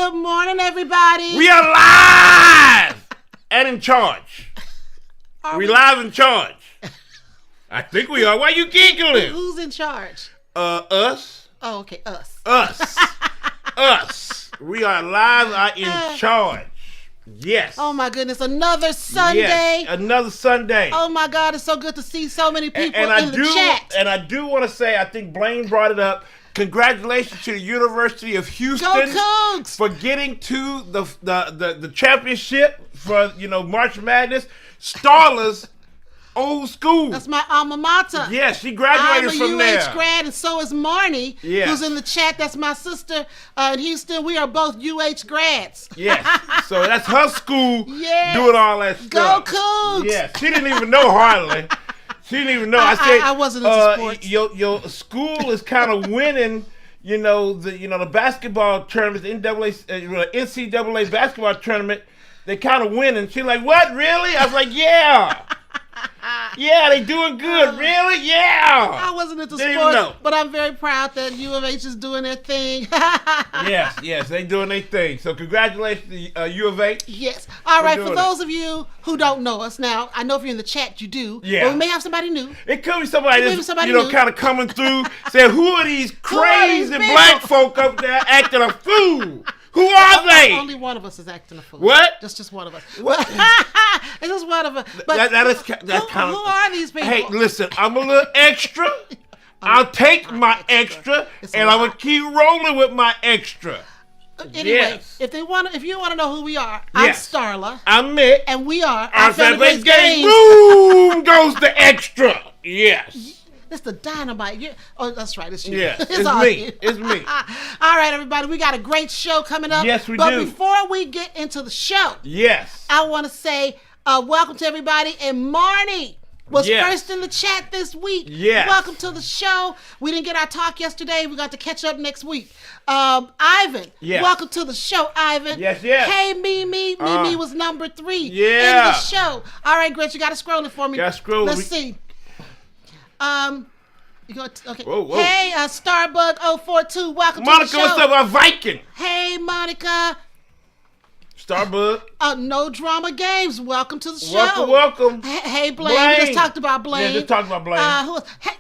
Good morning, everybody. We are live and in charge. We live in charge. I think we are. Why you giggling? Who's in charge? Us. Oh, okay, us. Us. We are live in charge. Yes. Oh my goodness, another Sunday. Yes, another Sunday. Oh my God, it's so good to see so many people in the chat. And I do want to say, I think Blaine brought it up. Congratulations to the University of Houston for getting to the championship for March Madness. Starla's old school. That's my alma mater. Yes, she graduated from there. I'm a UH grad, and so is Marnie, who's in the chat. That's my sister in Houston. We are both UH grads. Yes, so that's her school doing all that stuff. Go Cougs! Yes, she didn't even know hardly. She didn't even know. I wasn't into sports. Your school is kind of winning, the basketball tournament, the NCAA basketball tournament. They kind of winning. She's like, "What? Really?" I was like, "Yeah." Yeah, they doing good. Really? Yeah. I wasn't into sports, but I'm very proud that U of H is doing their thing. Yes, they doing their thing. So congratulations to U of H. Yes. All right, for those of you who don't know us now, I know if you're in the chat you do. Yeah. But we may have somebody new. It could be somebody that's kind of coming through saying, "Who are these crazy black folk up there acting a fool? Who are they?" Only one of us is acting a fool. What? Just one of us. What? It's just one of us. But that's kind of. Who are these people? Hey, listen, I'm a little extra. I'll take my extra, and I'm gonna keep rolling with my extra. Anyway, if you want to know who we are, I'm Starla. I'm Mick. And we are our family games. Boom goes the extra. Yes. It's the dynamite. Oh, that's right. It's you. Yeah, it's me. It's me. All right, everybody. We got a great show coming up. Yes, we do. But before we get into the show, I want to say welcome to everybody. And Marnie was first in the chat this week. Yes. Welcome to the show. We didn't get our talk yesterday. We got to catch up next week. Ivan, welcome to the show, Ivan. Yes. Hey, Mimi. Mimi was number 3 in the show. All right, Gretch, you got to scroll it for me. Got to scroll. Let's see. You go okay. Whoa. Hey, Starbug042, welcome Monica, to the show. what's up, our Viking? Hey, Monica. Starbug. No Drama Games, welcome to the show. Welcome. Hey, Blaine. We just talked about Blaine. Yeah, just talked about Blaine. Who else? Hey,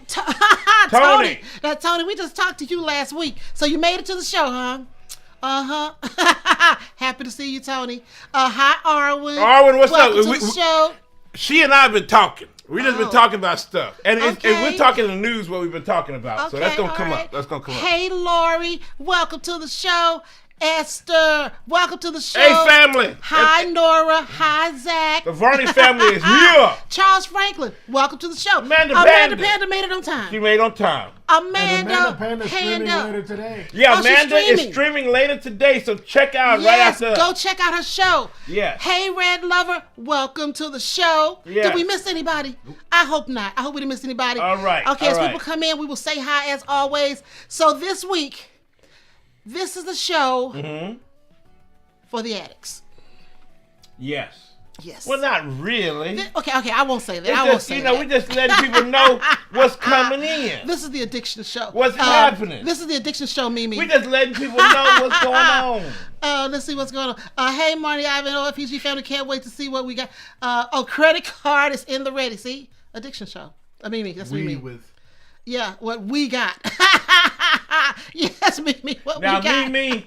Tony. Now, Tony, we just talked to you last week, so you made it to the show, huh? Happy to see you, Tony. Hi, Arwen. Arwen, what's welcome up? To the show. She and I have been talking. We just been talking about stuff. And we're talking in the news what we've been talking about. So that's going to come up. That's going to come up. Hey, Lori. Welcome to the show. Esther, welcome to the show. Hey, family. Hi, Nora. Hi, Zach. The Varney family is here. Charles Franklin, welcome to the show. Amanda Panda made it on time. She made it on time. Amanda Panda streaming later today. Yeah, Amanda is streaming later today, so check out right after. Go check out her show. Yeah. Hey, Red Lover, welcome to the show. Yes. Did we miss anybody? I hope not. I hope we didn't miss anybody. All right. Okay, as people come in, we will say hi as always. So this week, this is the show for the addicts. Yes. Yes. Well, not really. Okay, I won't say that. We just letting people know what's coming in. This is the addiction show. What's happening? This is the addiction show, Mimi. We just letting people know what's going on. Let's see what's going on. Hey, Marnie, Ivan, OFPG family, can't wait to see what we got. Credit card is in the ready. See? Addiction show. Mimi, that's Mimi. Yeah, what we got. Yes, Mimi, what we got. Now, Mimi,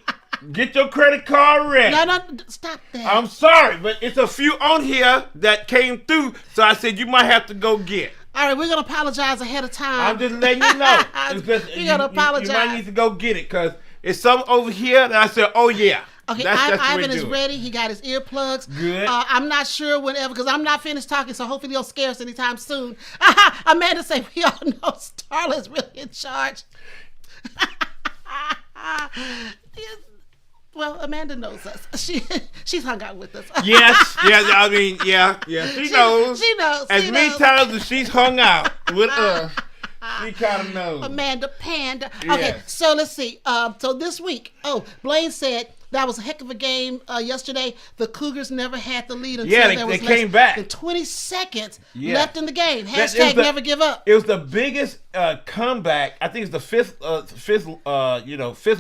get your credit card ready. No, stop that. I'm sorry, but it's a few on here that came through, so I said you might have to go get. All right, we're going to apologize ahead of time. I'm just letting you know. We're going to apologize. You might need to go get it, because it's something over here, and I said, oh, yeah. Okay, Ivan is ready. He got his earplugs. Good. I'm not sure whenever, because I'm not finished talking, so hopefully he'll scare us anytime soon. Amanda said, we all know Starla is really in charge. Well, Amanda knows us. She's hung out with us. Yes. I mean, yeah. She knows. She knows. As many times as she's hung out with us, she kind of knows. Amanda Panda. Okay, so let's see. So this week, Blaine said that was a heck of a game yesterday. The Cougars never had the lead until there was came back. 20 seconds left in the game. Hashtag never give up. It was the biggest comeback. I think it's the fifth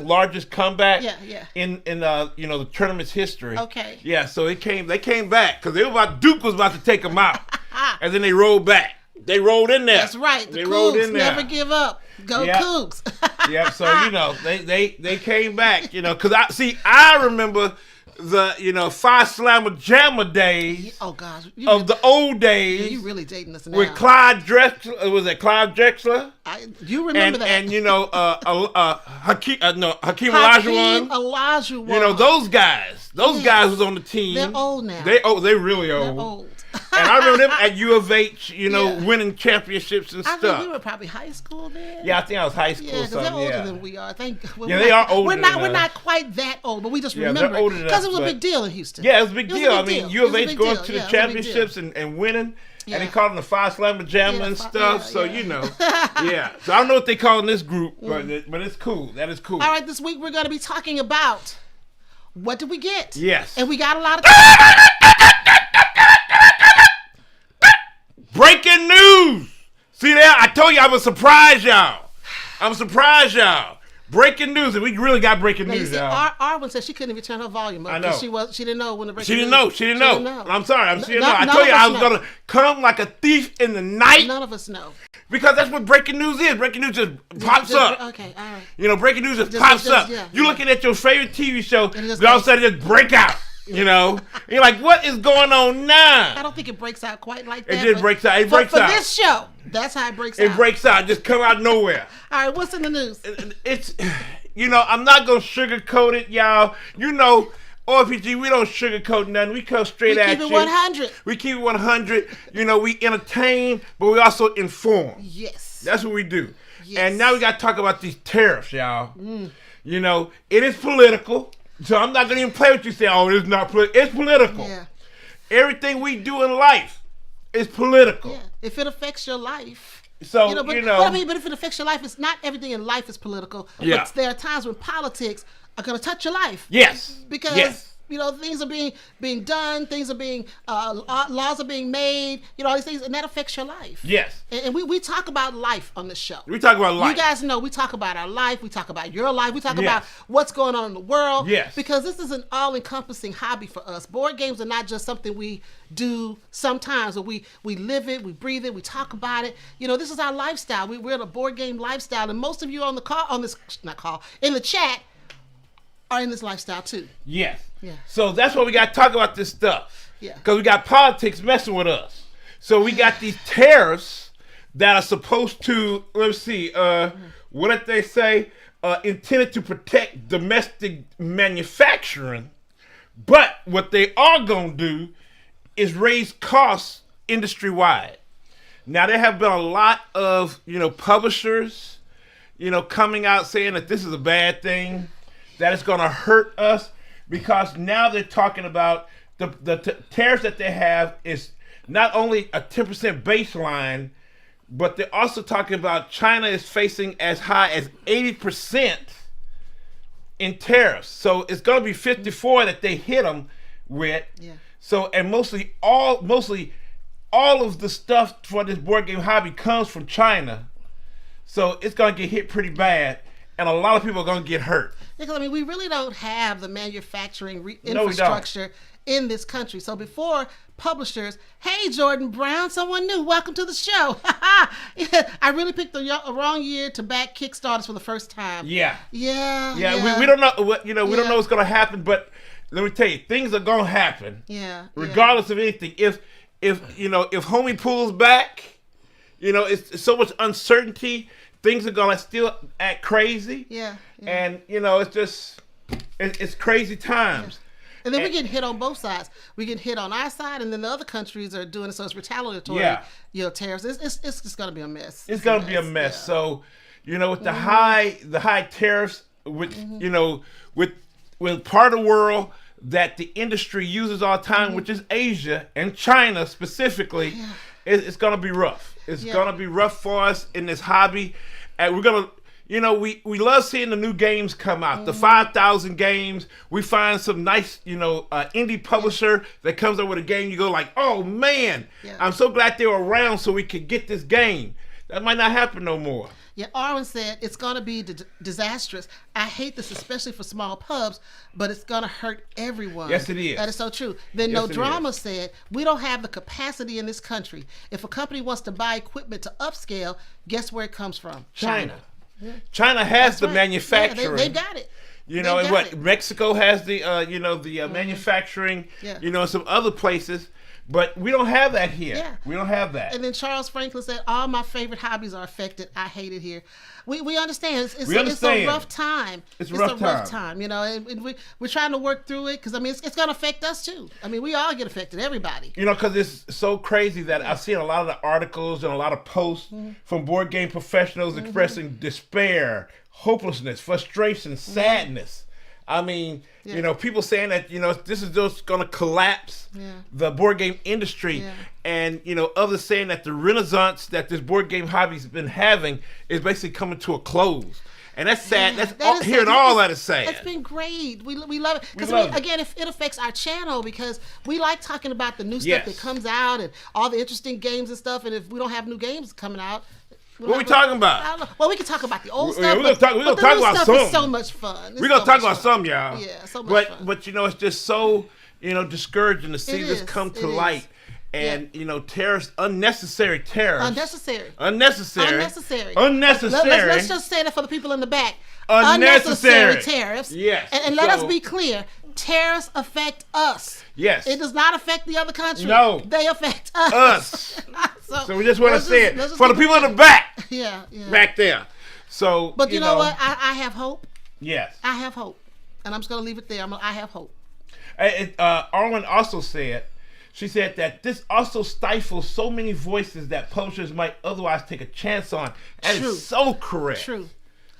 largest comeback. In the tournament's history. Okay. Yeah, so they came back because Duke was about to take them out, and then they rolled back. They rolled in there. That's right. They rolled in there. Never give up. Go Cougs. Yeah. So they came back. Because I remember the Five Slammer Jammer days. Oh gosh. Of the old days. Yeah, you really dating us now. With Clyde Drexler. Was it Clyde Drexler? You remember that? And Hakeem Olajuwon. Olajuwon. Those guys. Those guys was on the team. They're old now. They're really old. They're old. And I remember them at U of H, winning championships and stuff. I think we were probably high school then. Yeah, I think I was high school. Yeah, because they're older than we are. They are older. We're not quite that old, but we just remember it because it was a big deal in Houston. Yeah, it was a big deal. I mean, U of H going to the championships and winning. Yeah. And they called them the Five Slammer Jammer and stuff. So, yeah. So I don't know what they call in this group, but it's cool. That is cool. All right, this week we're going to be talking about what did we get? Yes. And we got a lot of breaking news. See there? I told you I would surprise y'all. Breaking news, and we really got breaking news, y'all. Arwen said she couldn't even turn her volume up. I know. She didn't know when the breaking She didn't know. I'm sorry. I told you I was going to come like a thief in the night. None of us know. Because that's what breaking news is. Breaking news just pops up. Okay, all right. Breaking news just pops up. You're looking at your favorite TV show, and all of a sudden it just break out. You're like, what is going on now? I don't think it breaks out quite like that. It just breaks out. It breaks out. For this show, that's how it breaks out. It breaks out. Just come out of nowhere. All right, what's in the news? I'm not gonna sugarcoat it, y'all. OFPG, we don't sugarcoat nothing. We come straight at you. We keep it 100. We keep it 100. We entertain, but we also inform. Yes. That's what we do. Yes. And now we got to talk about these tariffs, y'all. It is political. So I'm not going to even play with you saying, oh, it's not political. It's political. Yeah. Everything we do in life is political. Yeah. If it affects your life. So, but if it affects your life, it's not everything in life is political. Yeah. But there are times when politics are going to touch your life. Yes. Because things are being done, things are being laws are being made, all these things, and that affects your life. Yes. And we talk about life on this show. We talk about life. You guys know we talk about our life, we talk about your life, we talk about what's going on in the world. Yes. Because this is an all-encompassing hobby for us. Board games are not just something we do sometimes, but we live it, we breathe it, we talk about it. This is our lifestyle. We're in a board game lifestyle, and most of you on the call, in the chat, are in this lifestyle too. Yes. Yeah. So that's why we got to talk about this stuff. Yeah. Because we got politics messing with us. So we got these tariffs that are supposed to, let's see, what did they say? Intended to protect domestic manufacturing. But what they are going to do is raise costs industry-wide. Now, there have been a lot of, publishers, coming out saying that this is a bad thing, that it's going to hurt us, because now they're talking about the tariffs that they have is not only a 10% baseline, but they're also talking about China is facing as high as 80% in tariffs. So it's going to be 54 that they hit them with. Yeah. So, and mostly all of the stuff for this board game hobby comes from China. So it's going to get hit pretty bad, and a lot of people are going to get hurt. Because we really don't have the manufacturing infrastructure in this country. So before publishers, hey, Jordan Brown, someone new, welcome to the show. I really picked the wrong year to back Kickstarters for the first time. Yeah. Yeah. We don't know what we don't know what's going to happen, but let me tell you, things are going to happen. Yeah. Regardless of anything. If homie pulls back, it's so much uncertainty. Things are gonna still act crazy. Yeah. And it's crazy times. Yeah. And then we get hit on both sides. We get hit on our side, and then the other countries are doing it, so it's retaliatory. Tariffs. It's just gonna be a mess. It's gonna be a mess. Yeah. So, with the high tariffs, with with part of the world that the industry uses all the time, which is Asia and China specifically, it's gonna be rough. It's gonna be rough for us in this hobby. And we're gonna, we love seeing the new games come out. The 5,000 games. We find some nice, indie publisher that comes up with a game. You go like, oh man, I'm so glad they were around so we could get this game. That might not happen no more. Yeah, Arwen said it's going to be disastrous. I hate this, especially for small pubs, but it's going to hurt everyone. Yes, it is. That is so true. Then No Drama said, we don't have the capacity in this country. If a company wants to buy equipment to upscale, guess where it comes from? China. Yeah. China has the manufacturing. Yeah, they got it. And what Mexico has the manufacturing. Yeah. And some other places. But we don't have that here. Yeah. We don't have that. And then Charles Franklin said, all my favorite hobbies are affected. I hate it here. We understand. It's a rough time. It's a rough time. And we're trying to work through it because, it's going to affect us too. We all get affected, everybody. Because it's so crazy that I've seen a lot of the articles and a lot of posts from board game professionals expressing despair, hopelessness, frustration, sadness. People saying that, this is just going to collapse the board game industry. Yeah. And, others saying that the renaissance that this board game hobby's been having is basically coming to a close. And that's sad. Hearing all that is sad. It's been great. We love it. Because, again, it affects our channel because we like talking about the new stuff that comes out and all the interesting games and stuff. And if we don't have new games coming out, what are we talking about? I don't know. Well, we can talk about the old stuff. We're going to talk about some. It's so much fun. We're going to talk about some, y'all. Yeah, so much fun. But it's just so, discouraging to see this come to light. And, tariffs, unnecessary tariffs. Unnecessary. Let's just say that for the people in the back. Unnecessary tariffs. Yes. And let us be clear. Tariffs affect us. Yes. It does not affect the other country. No. They affect us. So we just want to say it. For the people in the back. Yeah. Back there. So, But you know what? I have hope. Yes. I have hope. And I'm just going to leave it there. I have hope. Arwen also said, she said that this also stifles so many voices that publishers might otherwise take a chance on. That is so correct. True.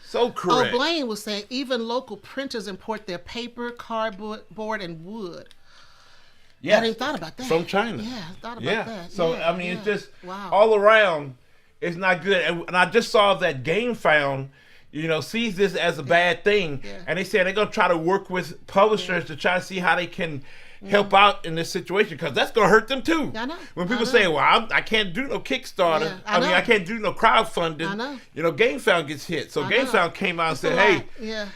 So correct. Oh, Blaine was saying even local printers import their paper, cardboard, and wood. Yeah. I hadn't thought about that. From China. Yeah, I thought about that. So, yeah, I mean, it's just all around, it's not good. And I just saw that GameFound, sees this as a bad thing. Yeah. And they said they're going to try to work with publishers to try to see how they can help out in this situation, because that's going to hurt them too. I know. When people say, well, I can't do no Kickstarter. I can't do no crowdfunding. I know. GameFound gets hit. So GameFound came out and said, hey,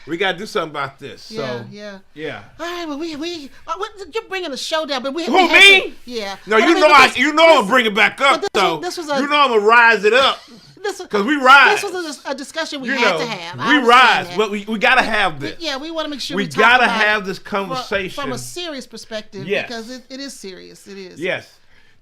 we got to do something about this. Yeah, so, yeah. All right, well, you're bringing the show down. But Who, me? Yeah. No, I'm going to bring it back up, though. I'm going to rise it up. Because we rise. This was a discussion we had to have. We rise, but we got to have this. Yeah, we want to make sure we got to have this conversation from a serious perspective. Yes. Because it is serious. It is. Yes.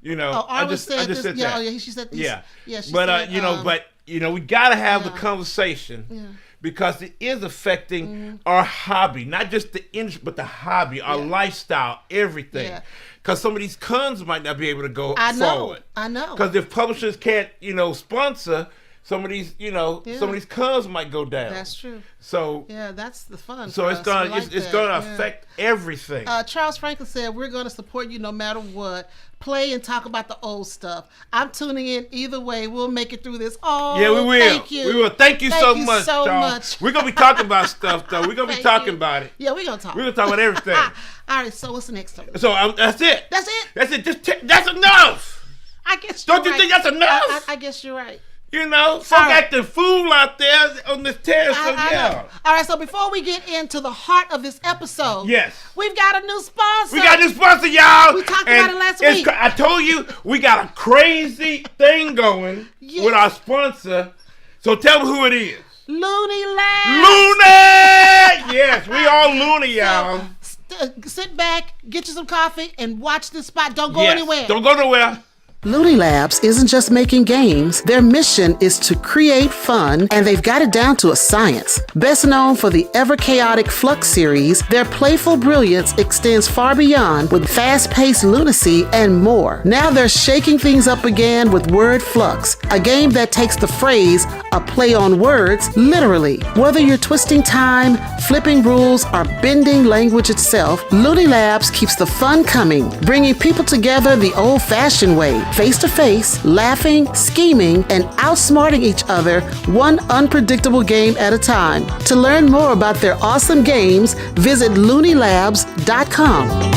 I just said that. Yeah, she said this. Yeah. Yeah. She but said, we got to have the conversation because it is affecting our hobby, not just the industry, but the hobby, our lifestyle, everything. Yeah. Because some of these cons might not be able to go forward. I know. Because if publishers can't, sponsor some of these, some of these cons might go down. That's true. So that's the fun. So it's going to affect everything. Charles Franklin said, "We're going to support you no matter what. Play and talk about the old stuff. I'm tuning in either way. We'll make it through this." Oh, yeah, we will. Thank you. We will. Thank you so much, Charles. We're going to be talking about stuff, though. We're going to be talking about it. Yeah, we're going to talk. We're going to talk about everything. All right, so what's the next one? So that's it. That's it? That's it. That's enough. I guess Don't you think that's enough? I guess you're right. Folk acting fool out there on this terrace. All right, so before we get into the heart of this episode, we've got a new sponsor. We got a new sponsor, y'all. We talked about it last week. I told you we got a crazy thing going with our sponsor. So tell them who it is. Looney Labs. Looney! Yes, we all Looney, y'all. Sit back, get you some coffee, and watch this spot. Don't go anywhere. Don't go nowhere. Looney Labs isn't just making games. Their mission is to create fun, and they've got it down to a science. Best known for the ever-chaotic Flux series, their playful brilliance extends far beyond with fast-paced lunacy and more. Now they're shaking things up again with Word Flux, a game that takes the phrase, a play on words, literally. Whether you're twisting time, flipping rules, or bending language itself, Looney Labs keeps the fun coming, bringing people together the old-fashioned way. Face-to-face, laughing, scheming, and outsmarting each other one unpredictable game at a time. To learn more about their awesome games, visit LooneyLabs.com.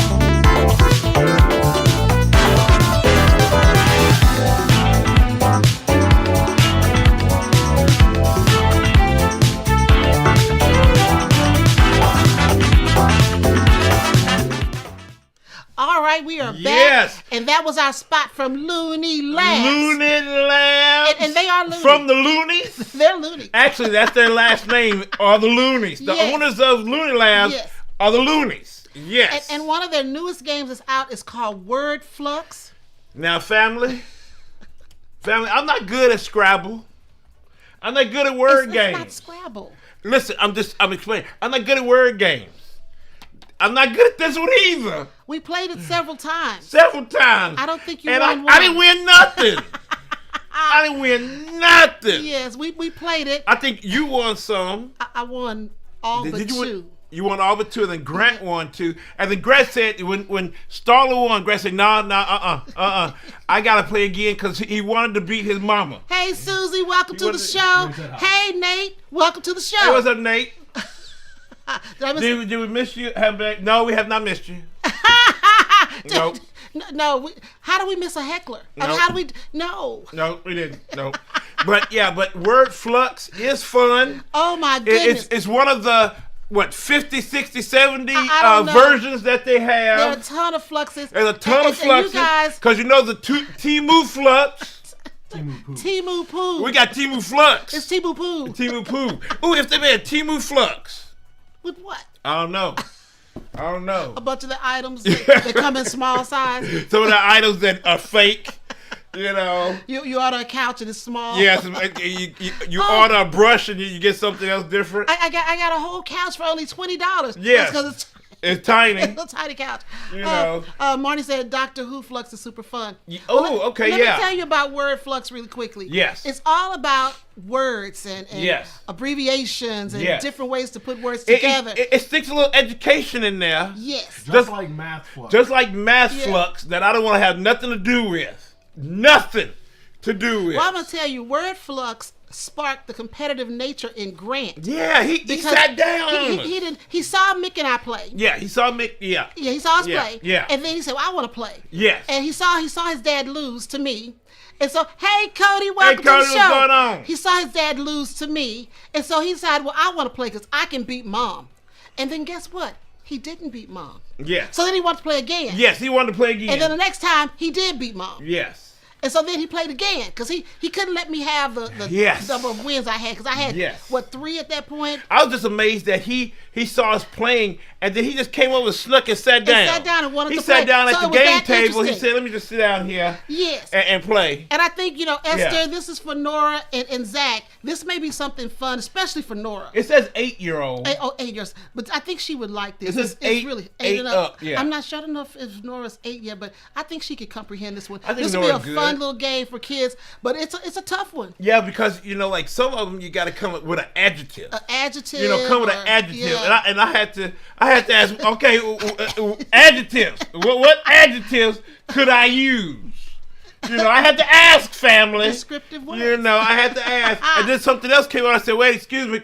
We are back, and that was our spot from Looney Labs. Looney Labs, and they are Looney. From the Loonies. They're Looney. Actually, that's their last name. Are the Loonies? The owners of Looney Labs are the Loonies. Yes. And one of their newest games that's out is called Word Flux. Now, family, I'm not good at Scrabble. I'm not good at word games. It's not Scrabble. Listen, I'm explaining. I'm not good at word games. I'm not good at this one either. We played it several times. I don't think you won one. I didn't win nothing. I didn't win nothing. Yes, we played it. I think you won some. I won all but two. You won all but two, and then Grant won two. And then Grant said, when Starler won, Grant said, I got to play again because he wanted to beat his mama. Hey, Susie, welcome to the show. Hey, Nate, welcome to the show. Hey, what's up, Nate? Did we miss you? No, we have not missed you. Nope. No. How do we miss a heckler? Nope. How do we? No. No, we didn't. No. But Word Flux is fun. Oh my goodness! It's one of the 50, 60, 70 versions that they have. There are a ton of fluxes. There's a ton of fluxes. Because you know the Temu Flux. Temu Poo. We got Temu Flux. It's Temu Poo. Temu Poo. Ooh, if they made Temu Flux. With what? I don't know. A bunch of the items that come in small size. Some of the items that are fake. You know. You order a couch and it's small. Yes, you order a brush and you get something else different. I got a whole couch for only $20. Yes. Because it's tiny. It's a tiny couch. You know. Marty said Doctor Who Flux is super fun. Okay, let me tell you about word flux really quickly. Yes. It's all about words and abbreviations and different ways to put words together. It sticks a little education in there. Yes. Just like math flux. Just like math flux that I don't want to have nothing to do with. Nothing to do with. Well, I'm going to tell you, word flux sparked the competitive nature in Grant. Yeah, he sat down. He saw Mick and I play. Yeah, he saw Mick. Yeah. Yeah, he saw us play. Yeah. And then he said, well, I want to play. Yes. And he saw his dad lose to me. And so, hey, Cody, welcome to the show. What's going on? He saw his dad lose to me. And so he decided, well, I want to play because I can beat Mom. And then guess what? He didn't beat Mom. Yes. So then he wanted to play again. Yes, he wanted to play again. And then the next time, he did beat Mom. Yes. And so then he played again because he couldn't let me have the number of wins I had because I had, 3 at that point? I was just amazed that he saw us playing and then he just came over, snuck and sat down. And wanted to play. He sat down at the game table. He interesting. said, let me just sit down here and play. And I think, Esther, this is for Nora and Zach. This may be something fun, especially for Nora. It says 8-year-old. 8 years. But I think she would like this. It's really 8 and up. Yeah. I'm not sure. I don't know if Nora's 8 yet, but I think she could comprehend this one. I think this will be a good. fun little game for kids, but it's a tough one. Yeah, because like some of them you got to come up with an adjective. An adjective. Come with an adjective, and I had to ask. Okay, adjectives. What adjectives could I use? I had to ask, family. Descriptive words. I had to ask, and then something else came on. I said, "Wait, excuse me.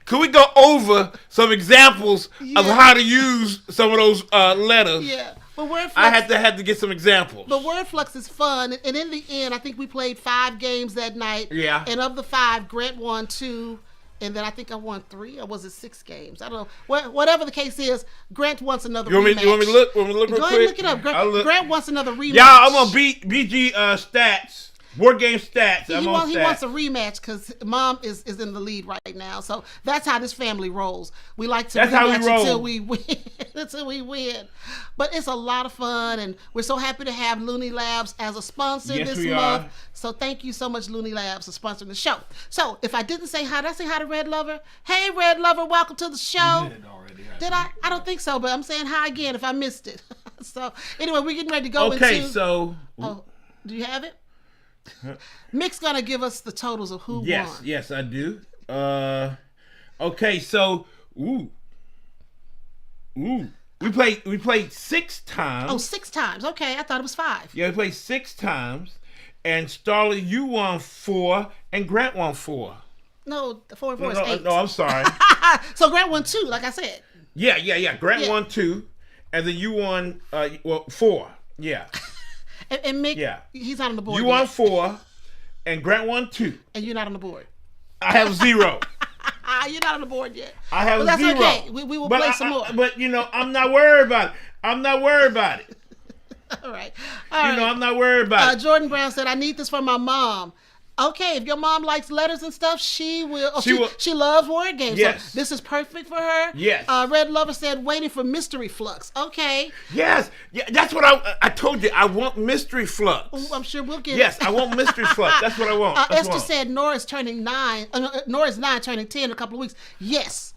Could we go over some examples of how to use some of those letters?" Yeah. But word flux, I had to get some examples. But word flux is fun, and in the end, I think we played 5 games that night. Yeah. And of the 5, Grant won 2, and then I think I won 3, or was it 6 games? I don't know. Whatever the case is, Grant wants another rematch. You want me to look? Want me to look real quick? Go ahead and look it up. Grant wants another rematch. Yeah, I'm on BG stats. Board game stats. He wants a rematch because Mom is in the lead right now. So that's how this family rolls. We like to rematch until we win. Until we win. But it's a lot of fun, and we're so happy to have Looney Labs as a sponsor this month. So thank you so much, Looney Labs, for sponsoring the show. So if I didn't say hi, did I say hi to Red Lover? Hey, Red Lover, welcome to the show. You did already. Did I? I don't think so, but I'm saying hi again if I missed it. So anyway, we're getting ready to go into... Okay, so... Oh, do you have it? Mick's gonna give us the totals of who won. Yes, I do. Okay, so we played 6 times. Oh, 6 times. Okay, I thought it was 5. Yeah, we played 6 times, and Starla, you won 4, and Grant won 4. No, 4 and 4 is 8. No, I'm sorry. So Grant won 2, like I said. Yeah. Grant won 2, and then you won 4. Yeah. And Mick, he's not on the board. You won 4, and Grant won 2. And you're not on the board. I have 0. You're not on the board yet. I have 0. That's okay. We will play some more. But I'm not worried about it. All right. I'm not worried about it. Jordan Brown said, I need this for my mom. Okay, if your mom likes letters and stuff, she will. She loves word games. Yes. So this is perfect for her. Yes. Red Lover said, waiting for mystery flux. Okay. Yes. Yeah, that's what I told you. I want mystery flux. I'm sure we'll get it. Yes, I want mystery flux. That's what I want. Esther said Nora's turning 9. Nora's 9, turning 10 in a couple of weeks. Yes.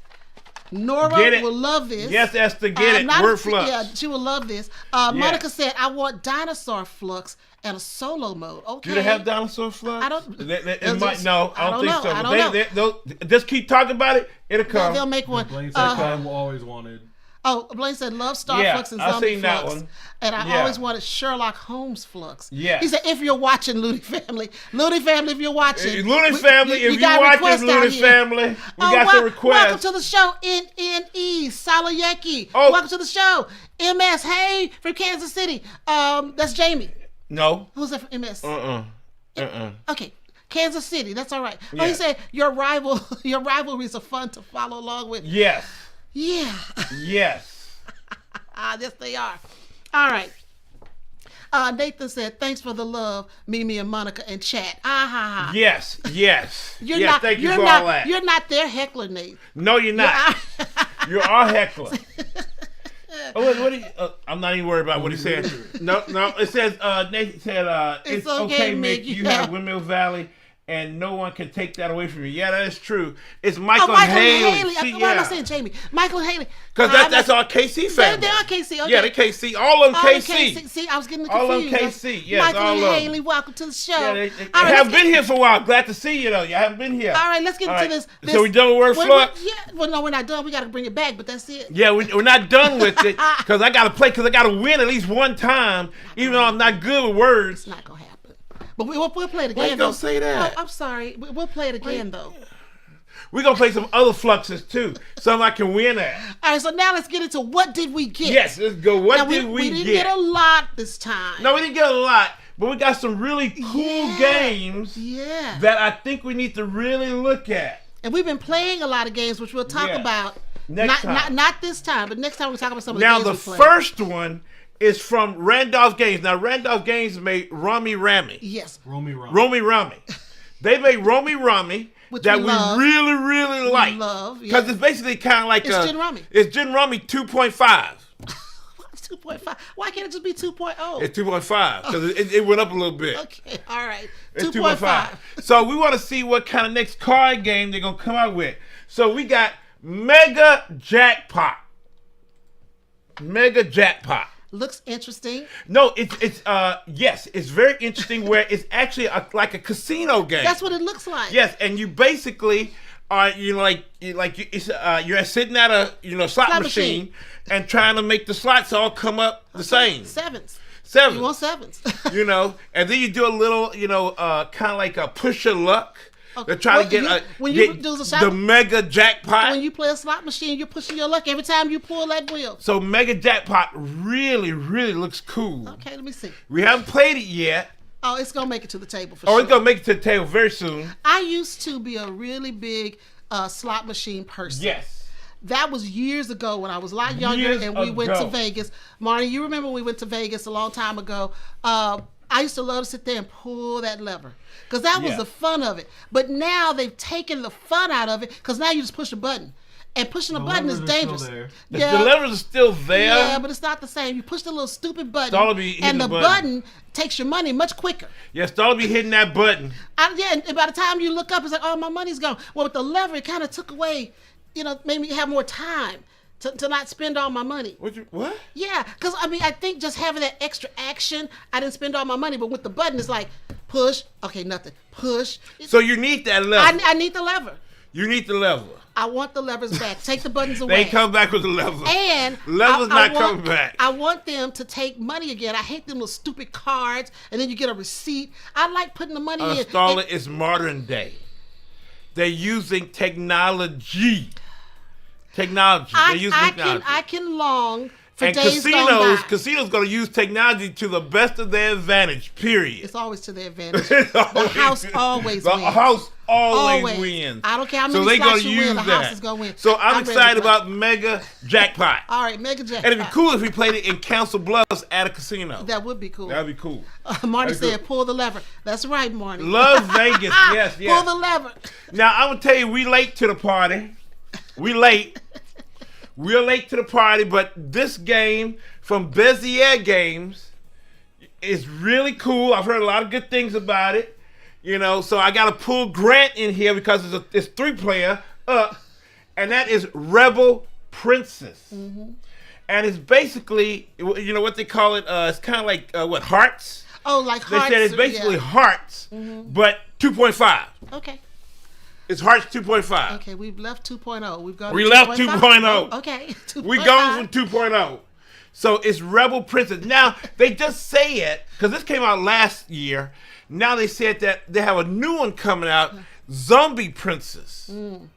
Nora will love this. Yes, Esther, get it. Word flux. Yeah, she will love this. Monica said, I want dinosaur flux and a solo mode. Okay. Do they have dinosaur flux? I don't. It might. No, I don't think so. I don't know. Just keep talking about it. It'll come. They'll make one. Blaine said Catan always wanted. Oh, Blaine said love Star Flux and Zombie Flux. That one. And I always wanted Sherlock Holmes Flux. Yeah. He said, if you're watching Looney Family, if you're watching. Looney Family, if you're watching Looney Family, we got the request. Welcome to the show, NNE, Salayeki. Oh. Welcome to the show, MS, hey, from Kansas City. That's Jamie. No. Who's that from MS? Okay. Kansas City, that's all right. Yeah. Oh, he said, your rivalries are fun to follow along with. Yes. Yeah. Yes. Yes, they are. All right. Nathan said, thanks for the love, Mimi and Monica and chat. Yes. Thank you for all that. You're not their heckler, Nate. No, you're not. You're our heckler. What do you, I'm not even worried about what he said. No. It says Nathan said it's okay, Mick. You have Windmill Valley. And no one can take that away from you. Yeah, that is true. It's Michael and Haley. Why am I saying Jamie? Michael and Haley. Because that's our KC family. They are KC. Okay. Yeah, they KC. All of them KC. See, I was getting confused. All of them KC. Yes, Michael all and of Haley, welcome to the show. Yeah, they haven't been here for a while. Glad to see you, though. You haven't been here. All right, let's get into this. So we done with Word Flux? Yeah. Well, no, we're not done. We got to bring it back, but that's it. Yeah, we're not done with it because I got to play because I got to win at least one time, even though I'm not good with words. It's not going to happen. But we'll play it again. Why you gonna say that? Oh, I'm sorry. We'll play it again, though. We're going to play some other fluxes, too. Some I can win at. All right, so now let's get into what did we get? Yes, let's go. What did we get? We didn't get a lot this time. No, we didn't get a lot. But we got some really cool games that I think we need to really look at. And we've been playing a lot of games, which we'll talk about. Next time. Not this time, but next time we'll talk about some of the games we Now, the played. first one is from Randolph Games. Now, Randolph Games made Rummy Rammy. Yes. Rummy Rummy. They made Rummy Rummy that we really, really like. Because it's basically kind of like it's Gin Rummy. It's Gin Rummy 2.5. 2.5. Why can't it just be 2.0? It's 2.5 because it went up a little bit. Okay, all right. It's 2.5. So we want to see what kind of next card game they're going to come out with. So we got Mega Jackpot. Mega Jackpot. Looks interesting. No, it's very interesting where it's actually like a casino game. That's what it looks like. Yes, and you basically are you're sitting at a slot machine and trying to make the slots all come up the same. Sevens. You want sevens. And then you do a little, kind of like a push your luck. Okay. To try to get the mega jackpot. When you play a slot machine, you're pushing your luck every time you pull that wheel. So mega jackpot really, really looks cool. Okay, let me see. We haven't played it yet. Oh, it's going to make it to the table for sure. Oh, it's going to make it to the table very soon. I used to be a really big slot machine person. Yes. That was years ago when I was a lot younger we went to Vegas. Marty, you remember we went to Vegas a long time ago. I used to love to sit there and pull that lever because that was the fun of it. But now they've taken the fun out of it because now you just push a button. And pushing a button is dangerous. The levers are still there. Yeah, but it's not the same. You push the little stupid button, and the button takes your money much quicker. Yes, don't be hitting that button. And by the time you look up, it's like, oh, my money's gone. Well, with the lever, it kind of took away, made me have more time to not spend all my money. What? Yeah, because, I think just having that extra action, I didn't spend all my money. But with the button, it's like, push. Okay, nothing. Push. So you need that lever. I need the lever. You need the lever. I want the levers back. Take the buttons away. They come back with the lever. And lever's not coming back. I want them to take money again. I hate them little stupid cards, and then you get a receipt. I like putting the money in. Installer is modern day. They're using technology. They're using technology. I can long for and days gone by. Casinos going to use technology to the best of their advantage, period. It's always to their advantage. The house always wins. The house always wins. I don't care how many slots you win, the house is going to win. So I'm excited about Mega Jackpot. All right, Mega Jackpot. And it'd be cool if we played it in Council Bluffs at a casino. That would be cool. That would be cool. Marty said, pull the lever. That's right, Marty. Love Vegas. Yes. Pull the lever. Now, I'm going to tell you, we late to the party. We late. We're late to the party, but this game from Bezier Games is really cool. I've heard a lot of good things about it. So I got to pull Grant in here because it's 3-player, and that is Rebel Princess. Mm-hmm. And it's basically, what they call it, it's kind of like, Hearts? Oh, like Hearts. They said it's basically Hearts, but 2.5. Okay. It's Hearts 2.5. Okay, we've left 2.0. We left 2.0. Okay, 2.5. We going from 2.0. So it's Rebel Princess. Now, they just say it, because this came out last year. Now they said that they have a new one coming out, Zombie Princess. I'm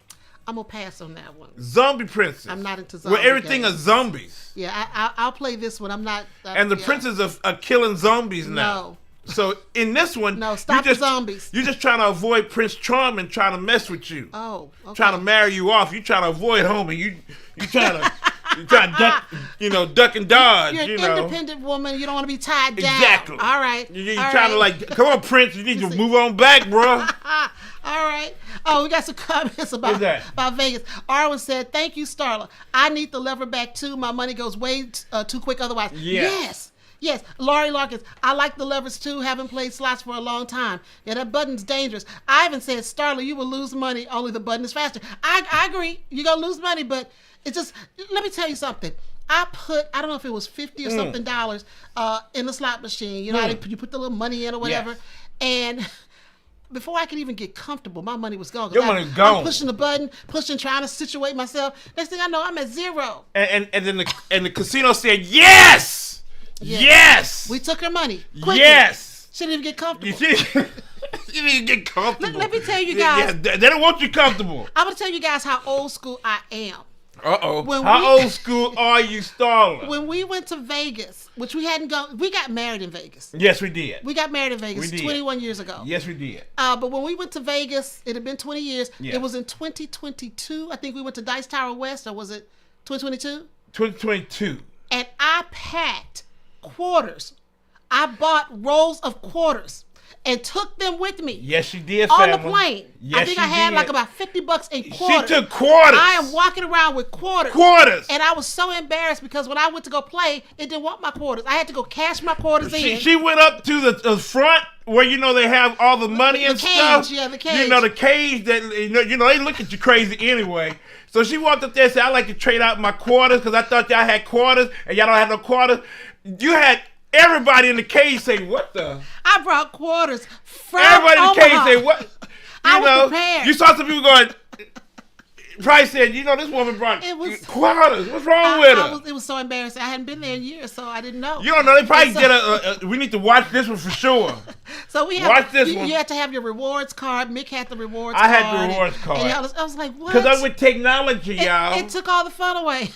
going to pass on that one. Zombie Princess. I'm not into zombies. Where everything is zombies. Yeah, I'll play this one. I'm not. And the princess are killing zombies now. No. So in this one, stop the zombies. You're just trying to avoid Prince Charming trying to mess with you. Oh, okay. Trying to marry you off. You trying to avoid homie. You trying to duck and dodge. You're an independent woman. You don't want to be tied down. Exactly. All right. You're trying to come on, Prince. You need to move on back, bro. All right. Oh, we got some comments about Vegas. Arwen said, "Thank you, Starla. I need the lever back too. My money goes way too quick otherwise." Yes. Laurie Larkins, I like the levers too. Haven't played slots for a long time. Yeah, that button's dangerous. Ivan said, Starla, you will lose money. Only the button is faster. I agree. You're going to lose money, but it's just, let me tell you something. I don't know if it was 50 or something dollars in the slot machine. You know how you put the little money in or whatever. Yes. And before I could even get comfortable, my money was gone. Your money was gone. I'm pushing the button, trying to situate myself. Next thing I know, I'm at zero. And then the casino said, yes! Yes! We took her money. Quickly. Yes! She didn't even get comfortable. She didn't even get comfortable. Let me tell you guys. They don't want you comfortable. I'm going to tell you guys how old school I am. Uh-oh. How old school are you, Starla? When we went to Vegas, which we hadn't gone, we got married in Vegas. Yes, we did. We got married in Vegas 21 years ago. Yes, we did. But when we went to Vegas, it had been 20 years. Yes. It was in 2022. I think we went to Dice Tower West, or was it 2022? 2022. And I packed quarters. I bought rolls of quarters and took them with me. Yes, you did, on family. the plane. Yes, I think I had like about $50 in quarters. She took quarters. I am walking around with quarters. Quarters. And I was so embarrassed because when I went to go play, it didn't want my quarters. I had to go cash my quarters in. She went up to the front where they have all the money and cage, stuff. Yeah, the cage. The cage that they look at you crazy anyway. So she walked up there and said, "I'd like to trade out my quarters because I thought y'all had quarters and y'all don't have no quarters." You had everybody in the cage say, "What the?" I brought quarters from everybody in the Omaha. cage say, "What?" I was prepared. You saw some people going. Probably said, this woman brought quarters. What's wrong with her? It was so embarrassing. I hadn't been there in years, so I didn't know. You don't know. They probably did we need to watch this one for sure. So we watch this one. You had to have your rewards card. Mick had the rewards card. I had the rewards card. And I was like, what? Because I'm with technology, y'all. It took all the fun away.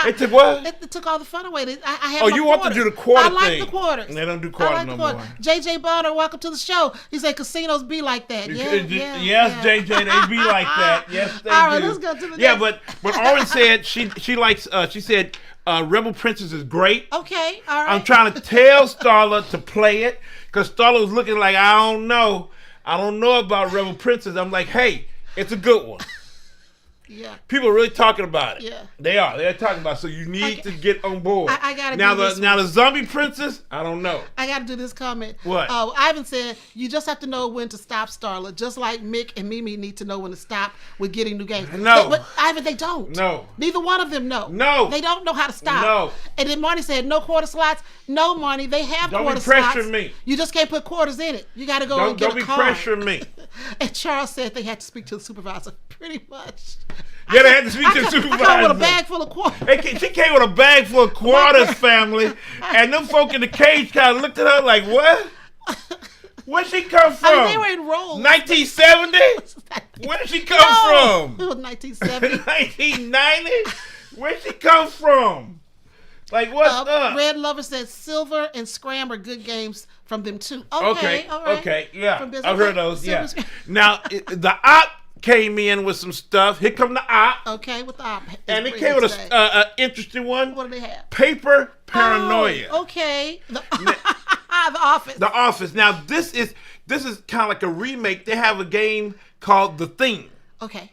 It took what? It took all the fun away. I had you quarters. want to do the quarter thing. I like the quarters. They don't do quarters no more. JJ Bonner, welcome to the show. He said casinos be like that. Yes, JJ, they be like that. Yes, they do. All right, let's go to the next. But Oren said she likes she said Rebel Princess is great. Okay, all right. I'm trying to tell Starla to play it because Starla was looking like I don't know about Rebel Princess. I'm like, hey, it's a good one. Yeah. People are really talking about it. Yeah. They are. They're talking about it. So you need to get on board. I gotta now do this now the zombie princess, I don't know. I gotta do this comment. What? Ivan said, you just have to know when to stop, Starla. Just like Mick and Mimi need to know when to stop with getting new games. No. But Ivan, they don't. No. Neither one of them know. No. They don't know how to stop. No. And then Marty said, no quarter slots. No, Marty, they have quarter slots. Don't be pressuring me. You just can't put quarters in it. You gotta go and get a card. Don't be pressuring me. And Charles said they had to speak to the supervisor. Pretty much. Yeah, they had to speak to the supervisor. I came with a bag full of quarters. She came with a bag full of quarters, family. And them folk in the cage kind of looked at her like, what? Where'd she come from? I mean, they were in rolls. 1970? Where did she come from? It was 1970. 1990? Where'd she come from? Like, what's up? Red Lover said Silver and Scram are good games from them too. Okay, all right. Okay, yeah. I've heard those, yeah. Now, the op came in with some stuff. Here come the op. Okay, with the op. And it came with an interesting one. What do they have? Paper Paranoia. Oh, okay. The Office. The Office. Now, this is kind of like a remake. They have a game called The Thing. Okay.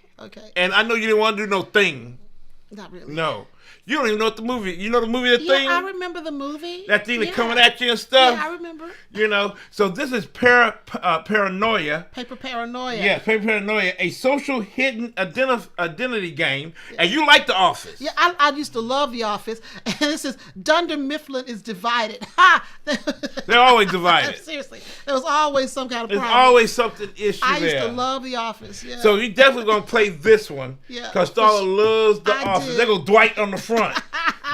And I know you didn't want to do no Thing. Not really. No. You don't even know what the movie. You know the movie, The Thing? Yeah, I remember the movie. That thing that's coming at you and stuff. Yeah, I remember. So this is Paranoia. Paper Paranoia. Yeah, Paper Paranoia, a social hidden identity game. Yeah. And you like The Office. Yeah, I used to love The Office. And this is Dunder Mifflin is divided. Ha! They're always divided. Seriously. There was always some kind of problem. There's always something issue there. I used to love The Office, yeah. So you definitely going to play this one. Yeah. Because Starla loves The Office. There goes Dwight on the front.